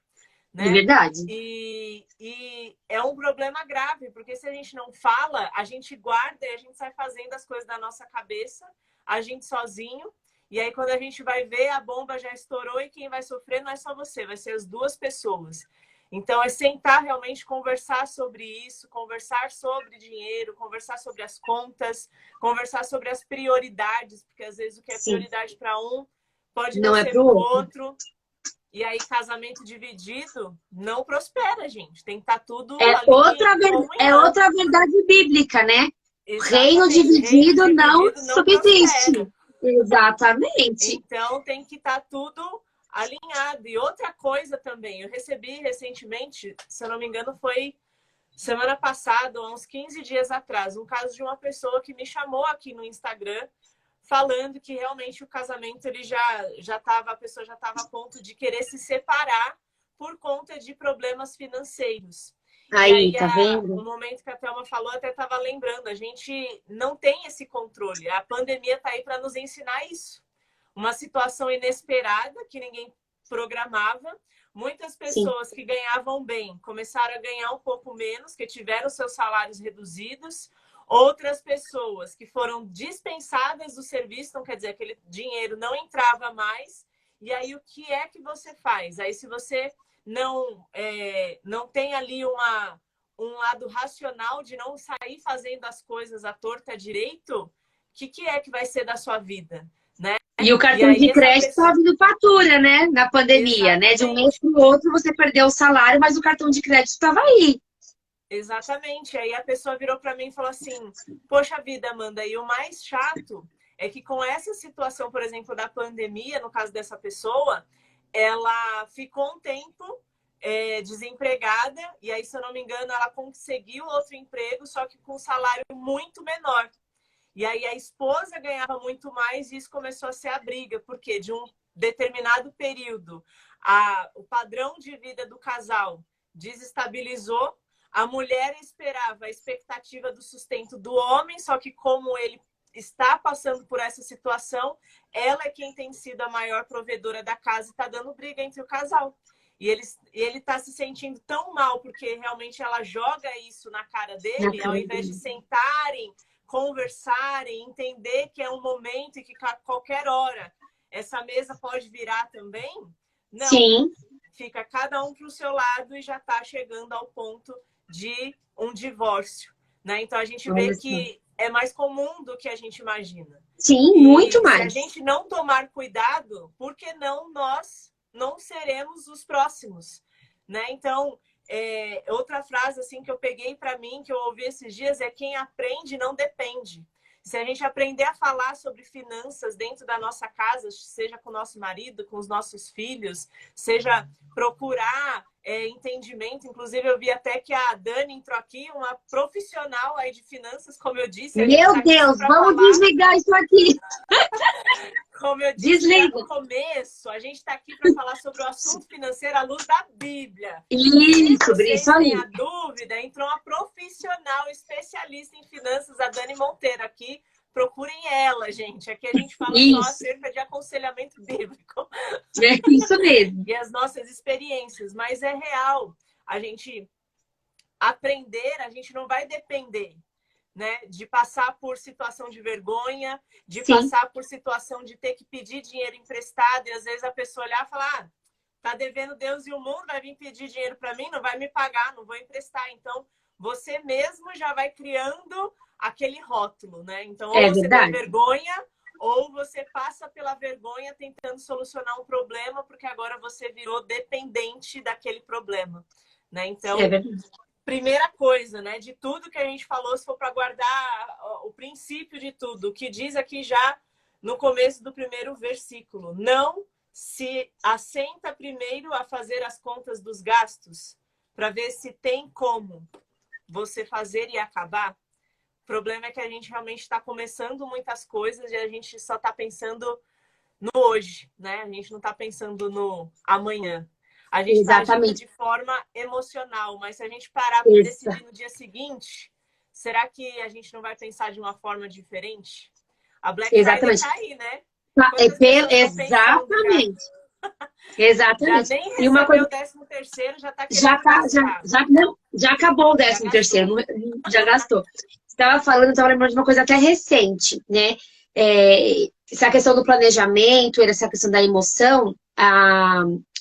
né? É verdade. E é um problema grave, porque se a gente não fala, a gente guarda e a gente sai fazendo as coisas da nossa cabeça, a gente sozinho, e aí quando a gente vai ver, a bomba já estourou e quem vai sofrer não é só você, vai ser as duas pessoas. Então, é sentar realmente, conversar sobre isso, conversar sobre dinheiro, conversar sobre as contas, conversar sobre as prioridades, porque às vezes o que é prioridade para um pode não ser para o outro. E aí, casamento dividido não prospera, gente. Tem que estar tudo é outra verdade bíblica, né? Reino dividido não subsiste. Prospera. Exatamente. Então, tem que estar tudo alinhado. E outra coisa também, eu recebi recentemente, se eu não me engano, foi semana passada, ou uns 15 dias atrás, um caso de uma pessoa que me chamou aqui no Instagram, falando que realmente o casamento ele já tava, a pessoa já estava a ponto de querer se separar por conta de problemas financeiros. Aí, tá vendo? No momento que a Thelma falou, até estava lembrando, a gente não tem esse controle. A pandemia está aí para nos ensinar isso. Uma situação inesperada que ninguém programava. Muitas pessoas que ganhavam bem começaram a ganhar um pouco menos, que tiveram seus salários reduzidos. Outras pessoas que foram dispensadas do serviço, então quer dizer, aquele dinheiro não entrava mais. E aí o que é que você faz? Aí se você não tem ali um lado racional de não sair fazendo as coisas à torta direito, o que é que vai ser da sua vida? Né? E o cartão de crédito estava vindo fatura, né? Na pandemia, né? De um mês para o outro você perdeu o salário, mas o cartão de crédito estava aí. Exatamente. Aí a pessoa virou para mim e falou assim: poxa vida, Amanda, e o mais chato é que com essa situação, por exemplo, da pandemia, no caso dessa pessoa, ela ficou um tempo desempregada, e aí, se eu não me engano, ela conseguiu outro emprego, só que com um salário muito menor. E aí a esposa ganhava muito mais e isso começou a ser a briga, porque de um determinado período o padrão de vida do casal desestabilizou, A mulher esperava a expectativa do sustento do homem, só que como ele está passando por essa situação, ela é quem tem sido a maior provedora da casa e está dando briga entre o casal. E ele está se sentindo tão mal, porque realmente ela joga isso na cara dele, ao invés de sentarem, conversarem, entender que é um momento e que a qualquer hora essa mesa pode virar também. Não, Sim. Fica cada um para o seu lado e já está chegando ao ponto de um divórcio, né? Então a gente vê que é mais comum do que a gente imagina. Sim, muito mais. Se a gente não tomar cuidado, por que não nós não seremos os próximos, né? Então, outra frase assim que eu peguei para mim, que eu ouvi esses dias, é: quem aprende não depende. Se a gente aprender a falar sobre finanças dentro da nossa casa, seja com o nosso marido, com os nossos filhos, seja procurar entendimento. Inclusive, eu vi até que a Dani entrou aqui, uma profissional aí de finanças, como eu disse. Meu Deus, vamos desligar isso aqui. Como eu disse no começo, a gente está aqui para falar sobre o assunto financeiro à luz da Bíblia. Isso, sobre isso aí. Se vocês têm a dúvida, entrou uma profissional especialista em finanças, a Dani Monteiro, aqui. Procurem ela, gente. Aqui a gente fala só acerca de aconselhamento bíblico. É isso mesmo. E as nossas experiências. Mas é real. A gente aprender, a gente não vai depender, né, de passar por situação de vergonha, de passar por situação de ter que pedir dinheiro emprestado, e às vezes a pessoa olhar e falar: tá devendo Deus e o mundo, vai vir pedir dinheiro para mim, não vai me pagar, não vou emprestar. Então, você mesmo já vai criando aquele rótulo, né? Então, ou você tem vergonha, ou você passa pela vergonha tentando solucionar um problema, porque agora você virou dependente daquele problema, né? Então, primeira coisa, né, de tudo que a gente falou, se for para guardar o princípio de tudo, o que diz aqui já no começo do primeiro versículo: não se assenta primeiro a fazer as contas dos gastos para ver se tem como você fazer e acabar. O problema é que a gente realmente está começando muitas coisas e a gente só está pensando no hoje, né? A gente não está pensando no amanhã. A gente está agindo de forma emocional, mas se a gente parar para decidir no dia seguinte, será que a gente não vai pensar de uma forma diferente? A Black Friday está aí, né? Exatamente. Exatamente. Já nem recebeu o 13º, já está querendo já acabou o 13º, já gastou. Você estava lembrando de uma coisa até recente, né? Essa questão do planejamento, essa questão da emoção,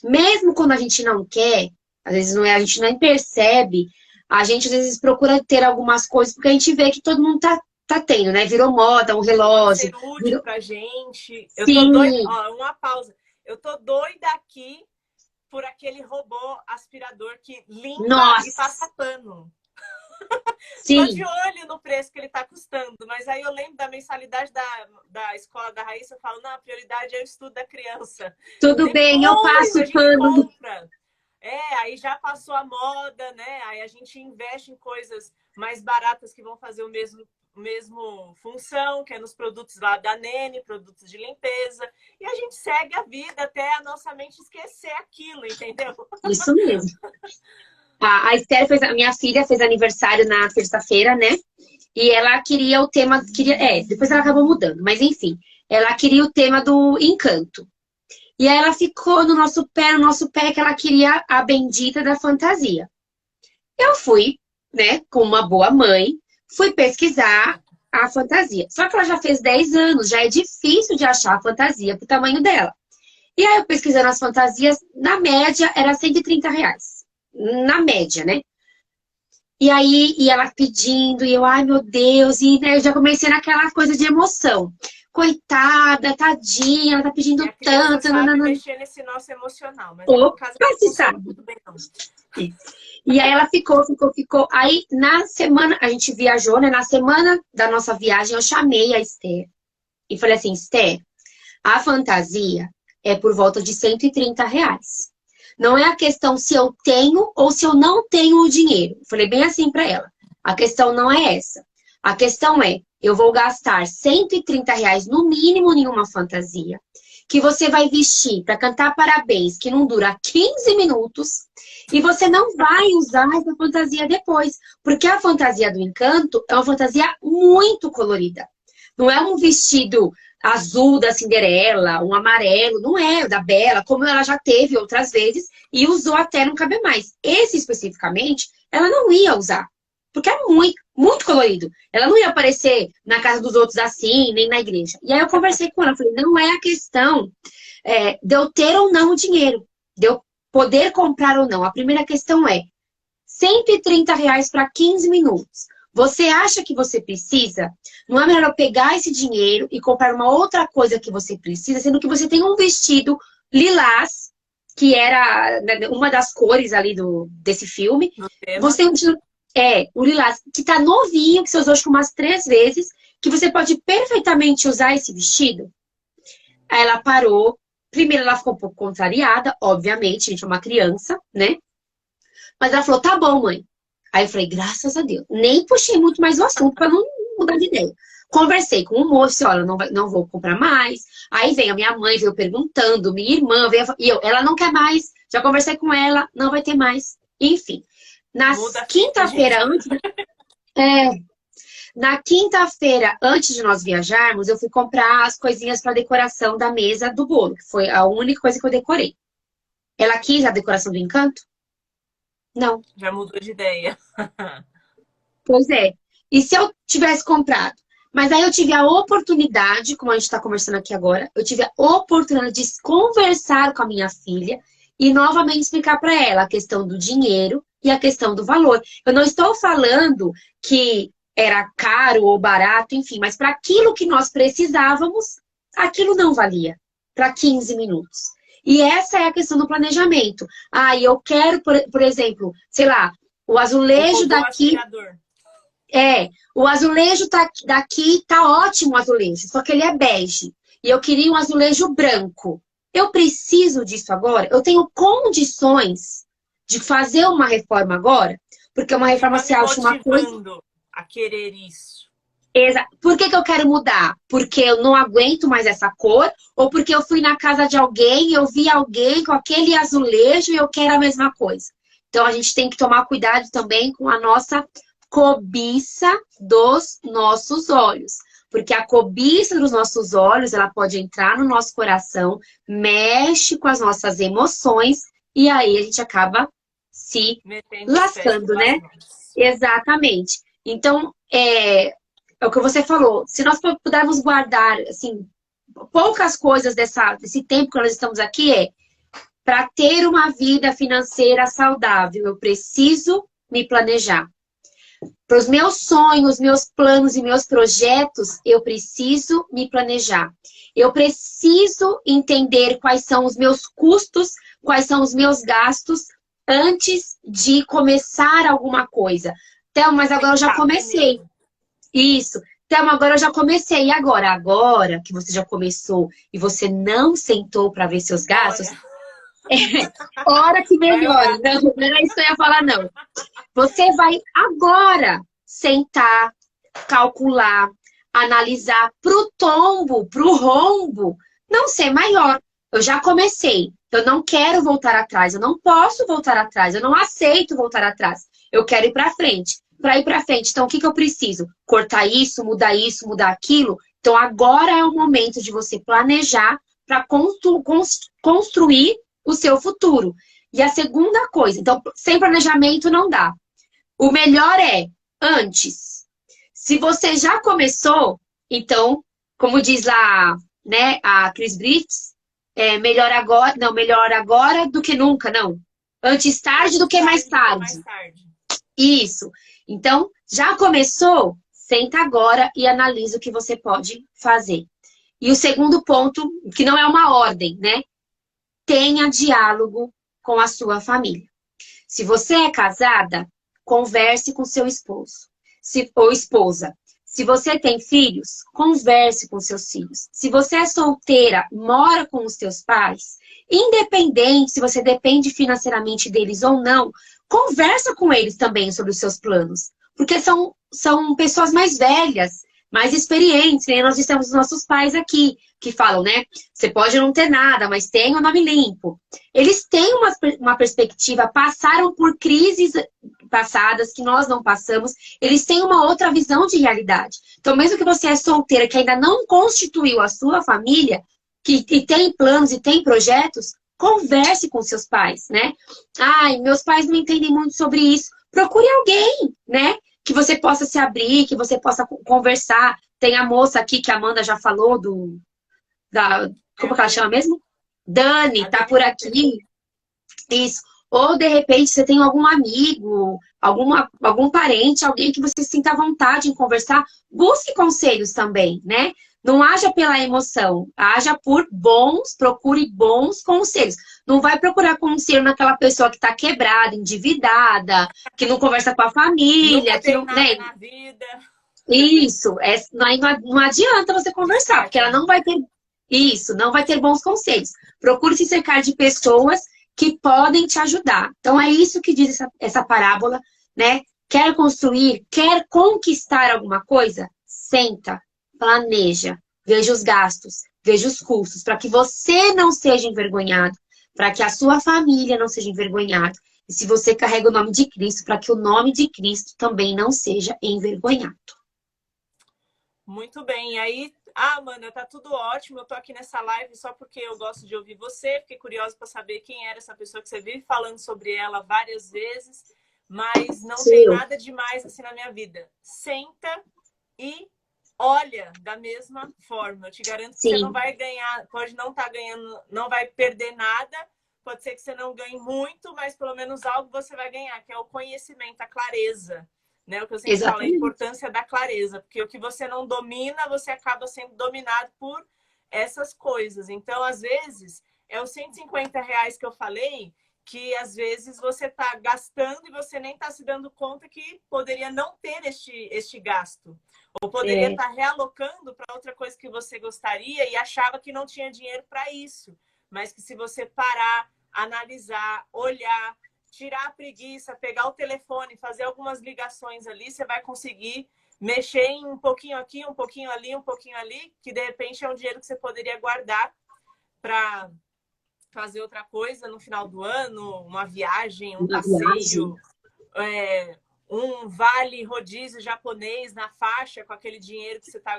mesmo quando a gente não quer, às vezes a gente nem percebe, a gente às vezes procura ter algumas coisas, porque a gente vê que todo mundo tá tendo, né? Virou moda, um relógio. Ser útil pra gente. Eu tô doida, uma pausa. Eu tô doida aqui por aquele robô aspirador que limpa e passa pano. Sim. Tô de olho no preço que ele tá custando, mas aí eu lembro da mensalidade da escola da Raíssa, eu falo: não, a prioridade é o estudo da criança. Tudo bem, eu passo pano. Aí já passou a moda, né? Aí a gente investe em coisas mais baratas que vão fazer o mesmo função, que é nos produtos lá da Nene, produtos de limpeza, e a gente segue a vida até a nossa mente esquecer aquilo, entendeu? Isso mesmo. A Esther minha filha fez aniversário na terça-feira, né? E ela queria o tema, depois ela acabou mudando, mas enfim, ela queria o tema do encanto. E aí ela ficou no nosso pé, que ela queria a bendita da fantasia. Eu fui, né, com uma boa mãe, fui pesquisar a fantasia. Só que ela já fez 10 anos, já é difícil de achar a fantasia pro tamanho dela. E aí eu pesquisando as fantasias, na média era R$130. Na média, né? E aí, ela pedindo, e eu, ai meu Deus, e né, eu já comecei naquela coisa de emoção. Coitada, tadinha, ela tá pedindo tanto. Sabe mexer nesse nosso emocional, mas no caso não sabe. Muito bem, não. E aí ela ficou. Aí na semana, a gente viajou, né? Na semana da nossa viagem, eu chamei a Esther e falei assim: Esther, a fantasia é por volta de R$130. Não é a questão se eu tenho ou se eu não tenho o dinheiro. Falei bem assim pra ela. A questão não é essa. A questão é: eu vou gastar R$130 no mínimo em uma fantasia. que você vai vestir para cantar parabéns, que não dura 15 minutos, e você não vai usar essa fantasia depois. Porque a fantasia do Encanto é uma fantasia muito colorida. Não é um vestido azul da Cinderela, um amarelo, não é o da Bela, como ela já teve outras vezes e usou até não caber mais. Esse especificamente, ela não ia usar, porque é muito, muito colorido. Ela não ia aparecer na casa dos outros assim, nem na igreja. E aí eu conversei com ela, falei, não é a questão de eu ter ou não o dinheiro, de eu poder comprar ou não. A primeira questão é R$ 130 para 15 minutos. Você acha que você precisa? Não é melhor eu pegar esse dinheiro e comprar uma outra coisa que você precisa, sendo que você tem um vestido lilás, que era uma das cores ali desse filme. Você tem um vestido, o lilás, que tá novinho, que você usou acho que umas 3 vezes, que você pode perfeitamente usar esse vestido. Aí ela parou. Primeiro ela ficou um pouco contrariada, obviamente, a gente é uma criança, né? Mas ela falou, tá bom, mãe. Aí eu falei, graças a Deus. Nem puxei muito mais o assunto para não mudar de ideia. Conversei com o moço, olha, não vou comprar mais. Aí vem a minha mãe, veio perguntando, minha irmã, ela não quer mais. Já conversei com ela, não vai ter mais. Enfim, na quinta-feira antes de nós viajarmos, eu fui comprar as coisinhas para decoração da mesa do bolo, que foi a única coisa que eu decorei. Ela quis a decoração do Encanto? Não. Já mudou de ideia. Pois é. E se eu tivesse comprado? Mas aí eu tive a oportunidade, como a gente está conversando aqui agora, eu tive a oportunidade de conversar com a minha filha e novamente explicar para ela a questão do dinheiro e a questão do valor. Eu não estou falando que era caro ou barato, enfim, mas para aquilo que nós precisávamos, aquilo não valia para 15 minutos. E essa é a questão do planejamento. Ah, eu quero, por exemplo, sei lá, o azulejo daqui... o azulejo daqui tá ótimo, o azulejo, só que ele é bege. E eu queria um azulejo branco. Eu preciso disso agora? Eu tenho condições de fazer uma reforma agora? Porque uma reforma se acha uma coisa... a querer isso. Por que eu quero mudar? Porque eu não aguento mais essa cor? Ou porque eu fui na casa de alguém, eu vi alguém com aquele azulejo e eu quero a mesma coisa? Então, a gente tem que tomar cuidado também com a nossa cobiça dos nossos olhos. Porque a cobiça dos nossos olhos, ela pode entrar no nosso coração, mexe com as nossas emoções e aí a gente acaba se lascando, né? Exatamente. Então, é o que você falou. Se nós pudermos guardar, assim, poucas coisas desse tempo que nós estamos aqui, para ter uma vida financeira saudável, eu preciso me planejar. Para os meus sonhos, meus planos e meus projetos, eu preciso me planejar. Eu preciso entender quais são os meus custos, quais são os meus gastos antes de começar alguma coisa. Então, mas agora eu já comecei. Isso. Então, agora eu já comecei. E agora? Agora que você já começou e você não sentou para ver seus gastos, hora que melhora. Não era isso que eu ia falar, não. Você vai agora sentar, calcular, analisar pro tombo, pro rombo, não ser maior. Eu já comecei. Eu não quero voltar atrás. Eu não posso voltar atrás. Eu não aceito voltar atrás. Eu quero ir para frente. Para ir para frente, então o que eu preciso? Cortar isso, mudar aquilo? Então agora é o momento de você planejar para construir o seu futuro. E a segunda coisa, então sem planejamento não dá. O melhor é antes. Se você já começou, então, como diz lá, né, a Chris Britts, melhor agora do que nunca, não. Antes tarde do que mais tarde. Isso. Então, já começou? Senta agora e analisa o que você pode fazer. E o segundo ponto, que não é uma ordem, né? Tenha diálogo com a sua família. Se você é casada, converse com seu esposo ou esposa. Se você tem filhos, converse com seus filhos. Se você é solteira, mora com os seus pais, independente se você depende financeiramente deles ou não, conversa com eles também sobre os seus planos. Porque são pessoas mais velhas, mais experientes, né? Nós temos os nossos pais aqui, que falam, né? Você pode não ter nada, mas tem o nome limpo. Eles têm uma perspectiva, passaram por crises passadas que nós não passamos, eles têm uma outra visão de realidade. Então, mesmo que você é solteira, que ainda não constituiu a sua família, que tem planos e tem projetos, converse com seus pais, né? Ai, meus pais não entendem muito sobre isso. Procure alguém, né? Que você possa se abrir, que você possa conversar. Tem a moça aqui que a Amanda já falou como que ela chama mesmo? Dani, tá por aqui. Isso. Ou, de repente, você tem algum amigo, algum parente, alguém que você sinta vontade em conversar. Busque conselhos também, né? Não haja pela emoção, haja procure bons conselhos. Não vai procurar conselho naquela pessoa que está quebrada, endividada, que não conversa com a família, nunca que tem não, nada né? na vida. Isso, não adianta você conversar, porque ela não vai ter isso, não vai ter bons conselhos. Procure se cercar de pessoas que podem te ajudar. Então é isso que diz essa parábola, né? Quer construir, quer conquistar alguma coisa? Senta, planeja, veja os gastos, veja os custos, para que você não seja envergonhado, para que a sua família não seja envergonhada. E se você carrega o nome de Cristo, para que o nome de Cristo também não seja envergonhado. Muito bem. E aí, Amanda, tá tudo ótimo. Eu tô aqui nessa live só porque eu gosto de ouvir você. Fiquei curiosa para saber quem era essa pessoa que você vive falando sobre ela várias vezes, mas não tem nada demais assim na minha vida. Senta e olha da mesma forma. Eu te garanto que você não vai ganhar, pode não estar ganhando, não vai perder nada. Pode ser que você não ganhe muito, mas pelo menos algo você vai ganhar, que é o conhecimento, a clareza. Né? O que eu sempre falo, a importância da clareza, porque o que você não domina, você acaba sendo dominado por essas coisas. Então, às vezes, é os R$ 150 que eu falei, que às vezes você está gastando e você nem está se dando conta que poderia não ter este gasto. Ou poderia estar realocando para outra coisa que você gostaria e achava que não tinha dinheiro para isso. Mas que se você parar, analisar, olhar, tirar a preguiça, pegar o telefone, fazer algumas ligações ali, você vai conseguir mexer em um pouquinho aqui, um pouquinho ali, um pouquinho ali, que de repente é um dinheiro que você poderia guardar para fazer outra coisa no final do ano, uma viagem, um passeio, um vale rodízio japonês na faixa com aquele dinheiro que você está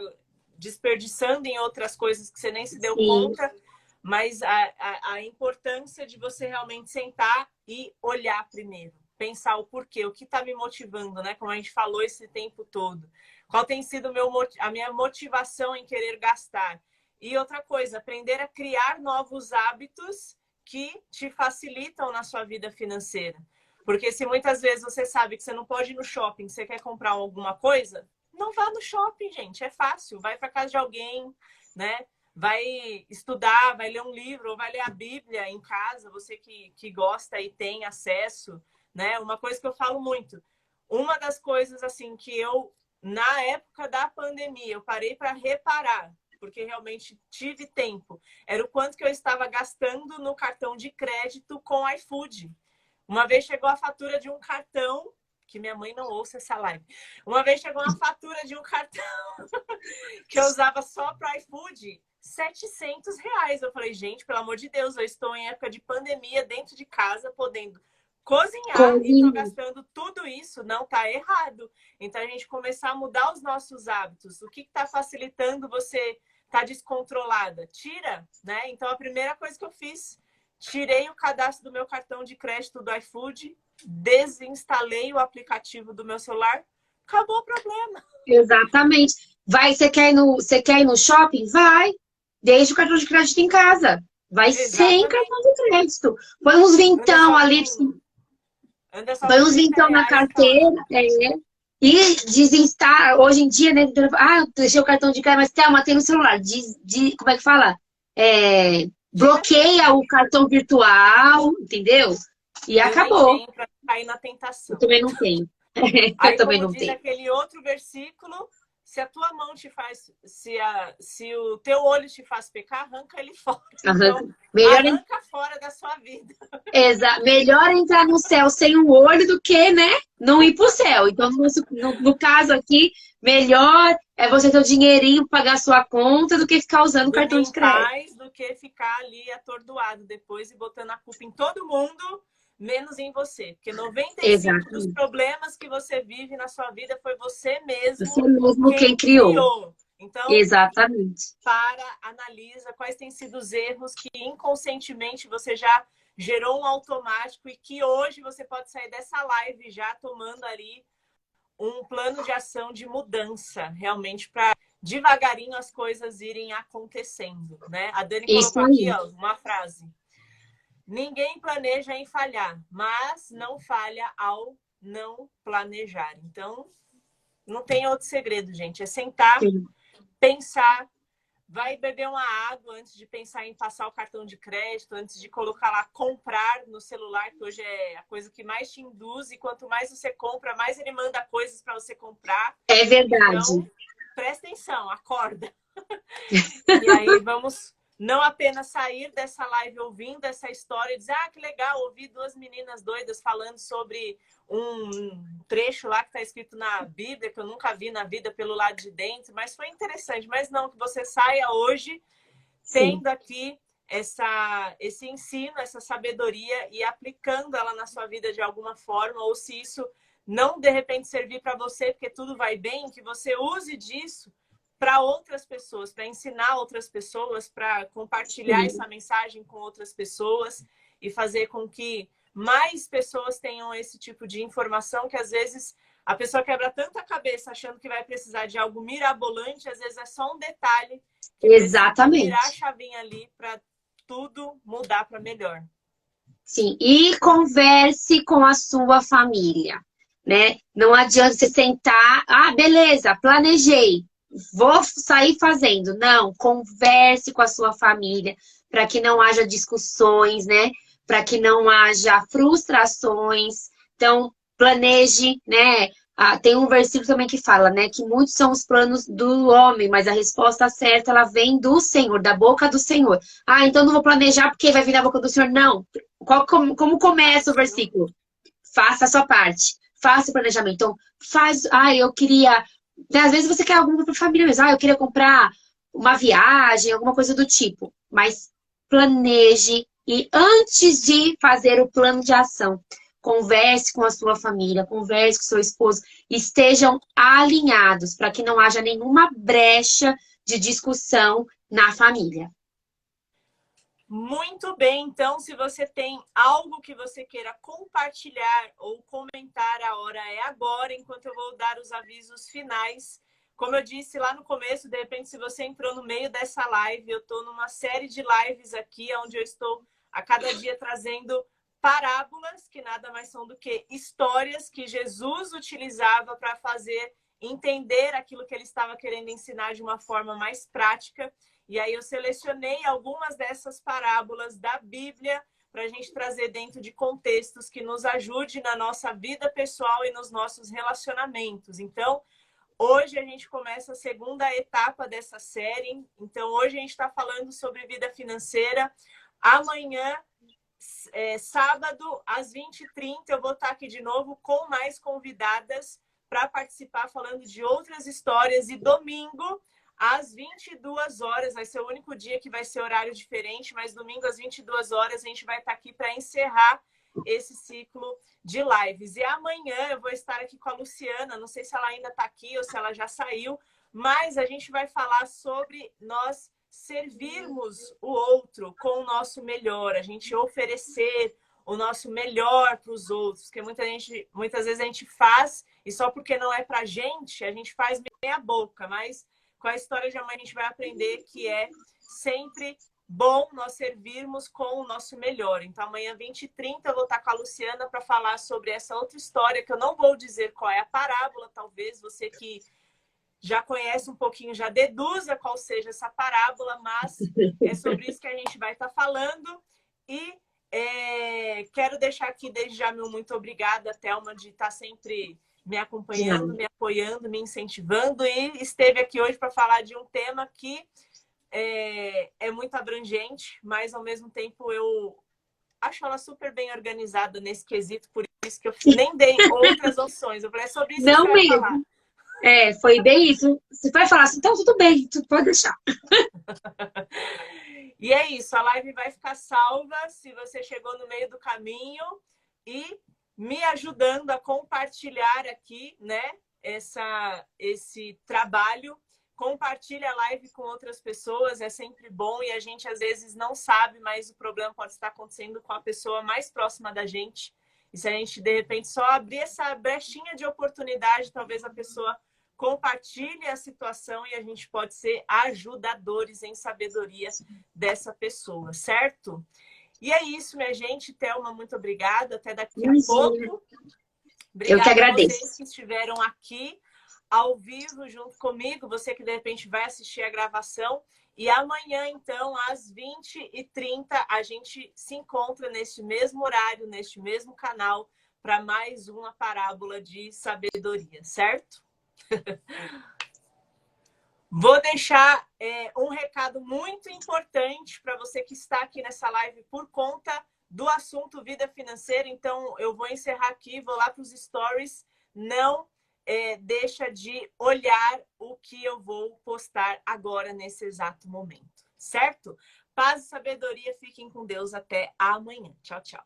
desperdiçando em outras coisas que você nem se deu conta. Mas a importância de você realmente sentar e olhar primeiro, pensar o porquê, o que está me motivando, né? Como a gente falou esse tempo todo. Qual tem sido a minha motivação em querer gastar? E outra coisa, aprender a criar novos hábitos que te facilitam na sua vida financeira. Porque se muitas vezes você sabe que você não pode ir no shopping, você quer comprar alguma coisa, não vá no shopping, gente, é fácil. Vai para casa de alguém, né? Vai estudar, vai ler um livro, ou vai ler a Bíblia em casa, você que gosta e tem acesso, né? Uma coisa que eu falo muito, uma das coisas assim que eu, na época da pandemia, eu parei para reparar, porque realmente tive tempo, era o quanto que eu estava gastando no cartão de crédito com iFood. Uma vez chegou a fatura de um cartão, que minha mãe não ouça essa live. Uma vez chegou uma fatura de um cartão que eu usava só para iFood, R$ 700. Eu falei, gente, pelo amor de Deus, eu estou em época de pandemia, dentro de casa, podendo cozinhar e estou gastando tudo isso. Não, tá errado. Então, a gente começar a mudar os nossos hábitos. O que está facilitando você estar descontrolada? Tira, né? Então, a primeira coisa que eu fiz, tirei o cadastro do meu cartão de crédito do iFood, desinstalei o aplicativo do meu celular, acabou o problema. Exatamente. Você quer ir no shopping? Vai. Deixa o cartão de crédito em casa. Vai sem cartão de crédito. Põe uns vintão ali. Põe uns vintão na carteira. E desinstala. Hoje em dia, né? Eu deixei o cartão de crédito, mas Thelma, tem no celular. Como é que fala? Bloqueia o cartão virtual, entendeu? E acabou. Nem tenho pra cair na tentação. Eu também não tenho. Aí, como diz aquele outro versículo, se a tua mão te faz, se o teu olho te faz pecar, arranca ele fora. Então, arranca fora da sua vida. Exato. Melhor entrar no céu sem um olho do que, né? não ir pro céu. Então, no caso aqui, melhor é você ter o dinheirinho pra pagar a sua conta do que ficar usando Dormir cartão em de crédito. paz do que ficar ali atordoado depois e botando a culpa em todo mundo, menos em você. Porque 95 dos Exatamente. problemas que você vive na sua vida foi você Você mesmo mesmo quem quem criou. criou. Então, Exatamente. analisa quais têm sido os erros que inconscientemente você já gerou um automático e que hoje você pode sair dessa live já tomando ali um plano de ação de mudança, realmente, para devagarinho as coisas irem acontecendo, né? A Dani Isso colocou aqui, aí. ó, uma frase. Ninguém planeja em falhar, mas não falha ao não planejar. Então, não tem outro segredo, gente. É sentar, Sim. pensar, vai beber uma água antes de pensar em passar o cartão de crédito, antes de colocar lá comprar no celular, que hoje é a coisa que mais te induz, e quanto mais você compra, mais ele manda coisas para você comprar. É verdade. Então, presta atenção, acorda. E aí vamos não apenas sair dessa live ouvindo essa história e dizer, ah, que legal, ouvi duas meninas doidas falando sobre um trecho lá que está escrito na Bíblia, que eu nunca vi na vida pelo lado de dentro, mas foi interessante. Mas não, que você saia hoje Sim. tendo aqui esse ensino, essa sabedoria e aplicando ela na sua vida de alguma forma, ou se isso não de repente servir para você, porque tudo vai bem, que você use disso para outras pessoas, para ensinar outras pessoas, para compartilhar Sim. essa mensagem com outras pessoas e fazer com que mais pessoas tenham esse tipo de informação que às vezes a pessoa quebra tanta cabeça achando que vai precisar de algo mirabolante, às vezes é só um detalhe que precisa virar a Exatamente. chavinha ali para tudo mudar para melhor. Sim. E converse com a sua família, né? Não adianta você sentar, ah, beleza, planejei, vou sair fazendo. Não, converse com a sua família para que não haja discussões, né? Para que não haja frustrações. Então, planeje, né? Ah, tem um versículo também que fala, né, que muitos são os planos do homem, mas a resposta certa ela vem do Senhor, da boca do Senhor. Ah, então não vou planejar porque vai vir da boca do Senhor. Não. Como começa o versículo? Faça a sua parte. Faça o planejamento. Então, faz. Ah, eu queria. Né, às vezes você quer alguma para a família mesmo. Ah, eu queria comprar uma viagem, alguma coisa do tipo. Mas planeje e antes de fazer o plano de ação, converse com a sua família, converse com seu esposo, estejam alinhados para que não haja nenhuma brecha de discussão na família. Muito bem, então, se você tem algo que você queira compartilhar ou comentar, a hora é agora, enquanto eu vou dar os avisos finais. Como eu disse lá no começo, de repente, se você entrou no meio dessa live, eu estou numa série de lives aqui, onde eu estou a cada dia trazendo parábolas, que nada mais são do que histórias que Jesus utilizava para fazer entender aquilo que ele estava querendo ensinar de uma forma mais prática. E aí eu selecionei algumas dessas parábolas da Bíblia para a gente trazer dentro de contextos que nos ajude na nossa vida pessoal e nos nossos relacionamentos. Então, hoje a gente começa a segunda etapa dessa série. Então, hoje a gente está falando sobre vida financeira. Amanhã, sábado, às 20h30, eu vou estar aqui de novo com mais convidadas para participar, falando de outras histórias. E domingo, às 22 horas, vai ser o único dia que vai ser horário diferente, mas domingo às 22 horas a gente vai estar aqui para encerrar esse ciclo de lives. E amanhã eu vou estar aqui com a Luciana, não sei se ela ainda está aqui ou se ela já saiu, mas a gente vai falar sobre nós servirmos o outro com o nosso melhor, a gente oferecer o nosso melhor para os outros, porque muitas vezes a gente faz e só porque não é para a gente faz meia boca, mas com a história de amanhã a gente vai aprender que é sempre bom nós servirmos com o nosso melhor. Então amanhã 20h30 eu vou estar com a Luciana para falar sobre essa outra história, que eu não vou dizer qual é a parábola, talvez você que já conhece um pouquinho, já deduza qual seja essa parábola, mas é sobre isso que a gente vai estar falando. E quero deixar aqui desde já meu muito obrigada, Thelma, de estar sempre me acompanhando, me apoiando, me incentivando, e esteve aqui hoje para falar de um tema que é muito abrangente, mas ao mesmo tempo eu acho ela super bem organizada nesse quesito, por isso que eu nem dei outras opções. Eu falei, é sobre isso que Não você vai falar. mesmo. Foi bem isso. Você vai falar assim, então tudo bem, tu pode deixar. E é isso, a live vai ficar salva se você chegou no meio do caminho e me ajudando a compartilhar aqui, né, esse trabalho. Compartilha a live com outras pessoas, é sempre bom e a gente às vezes não sabe, mas o problema pode estar acontecendo com a pessoa mais próxima da gente. E se a gente, de repente, só abrir essa brechinha de oportunidade, talvez a pessoa compartilhe a situação e a gente pode ser ajudadores em sabedoria dessa pessoa, certo? E é isso, minha gente. Thelma, muito obrigada. Até daqui a pouco. Eu que Obrigada a agradeço. vocês que estiveram aqui ao vivo junto comigo, você que de repente vai assistir a gravação. E amanhã, então, às 20h30, a gente se encontra neste mesmo horário, neste mesmo canal, para mais uma parábola de sabedoria, certo? Vou deixar um recado muito importante para você que está aqui nessa live por conta do assunto vida financeira. Então, eu vou encerrar aqui, vou lá para os stories. Não deixa de olhar o que eu vou postar agora, nesse exato momento. Certo? Paz e sabedoria. Fiquem com Deus. Até amanhã. Tchau, tchau.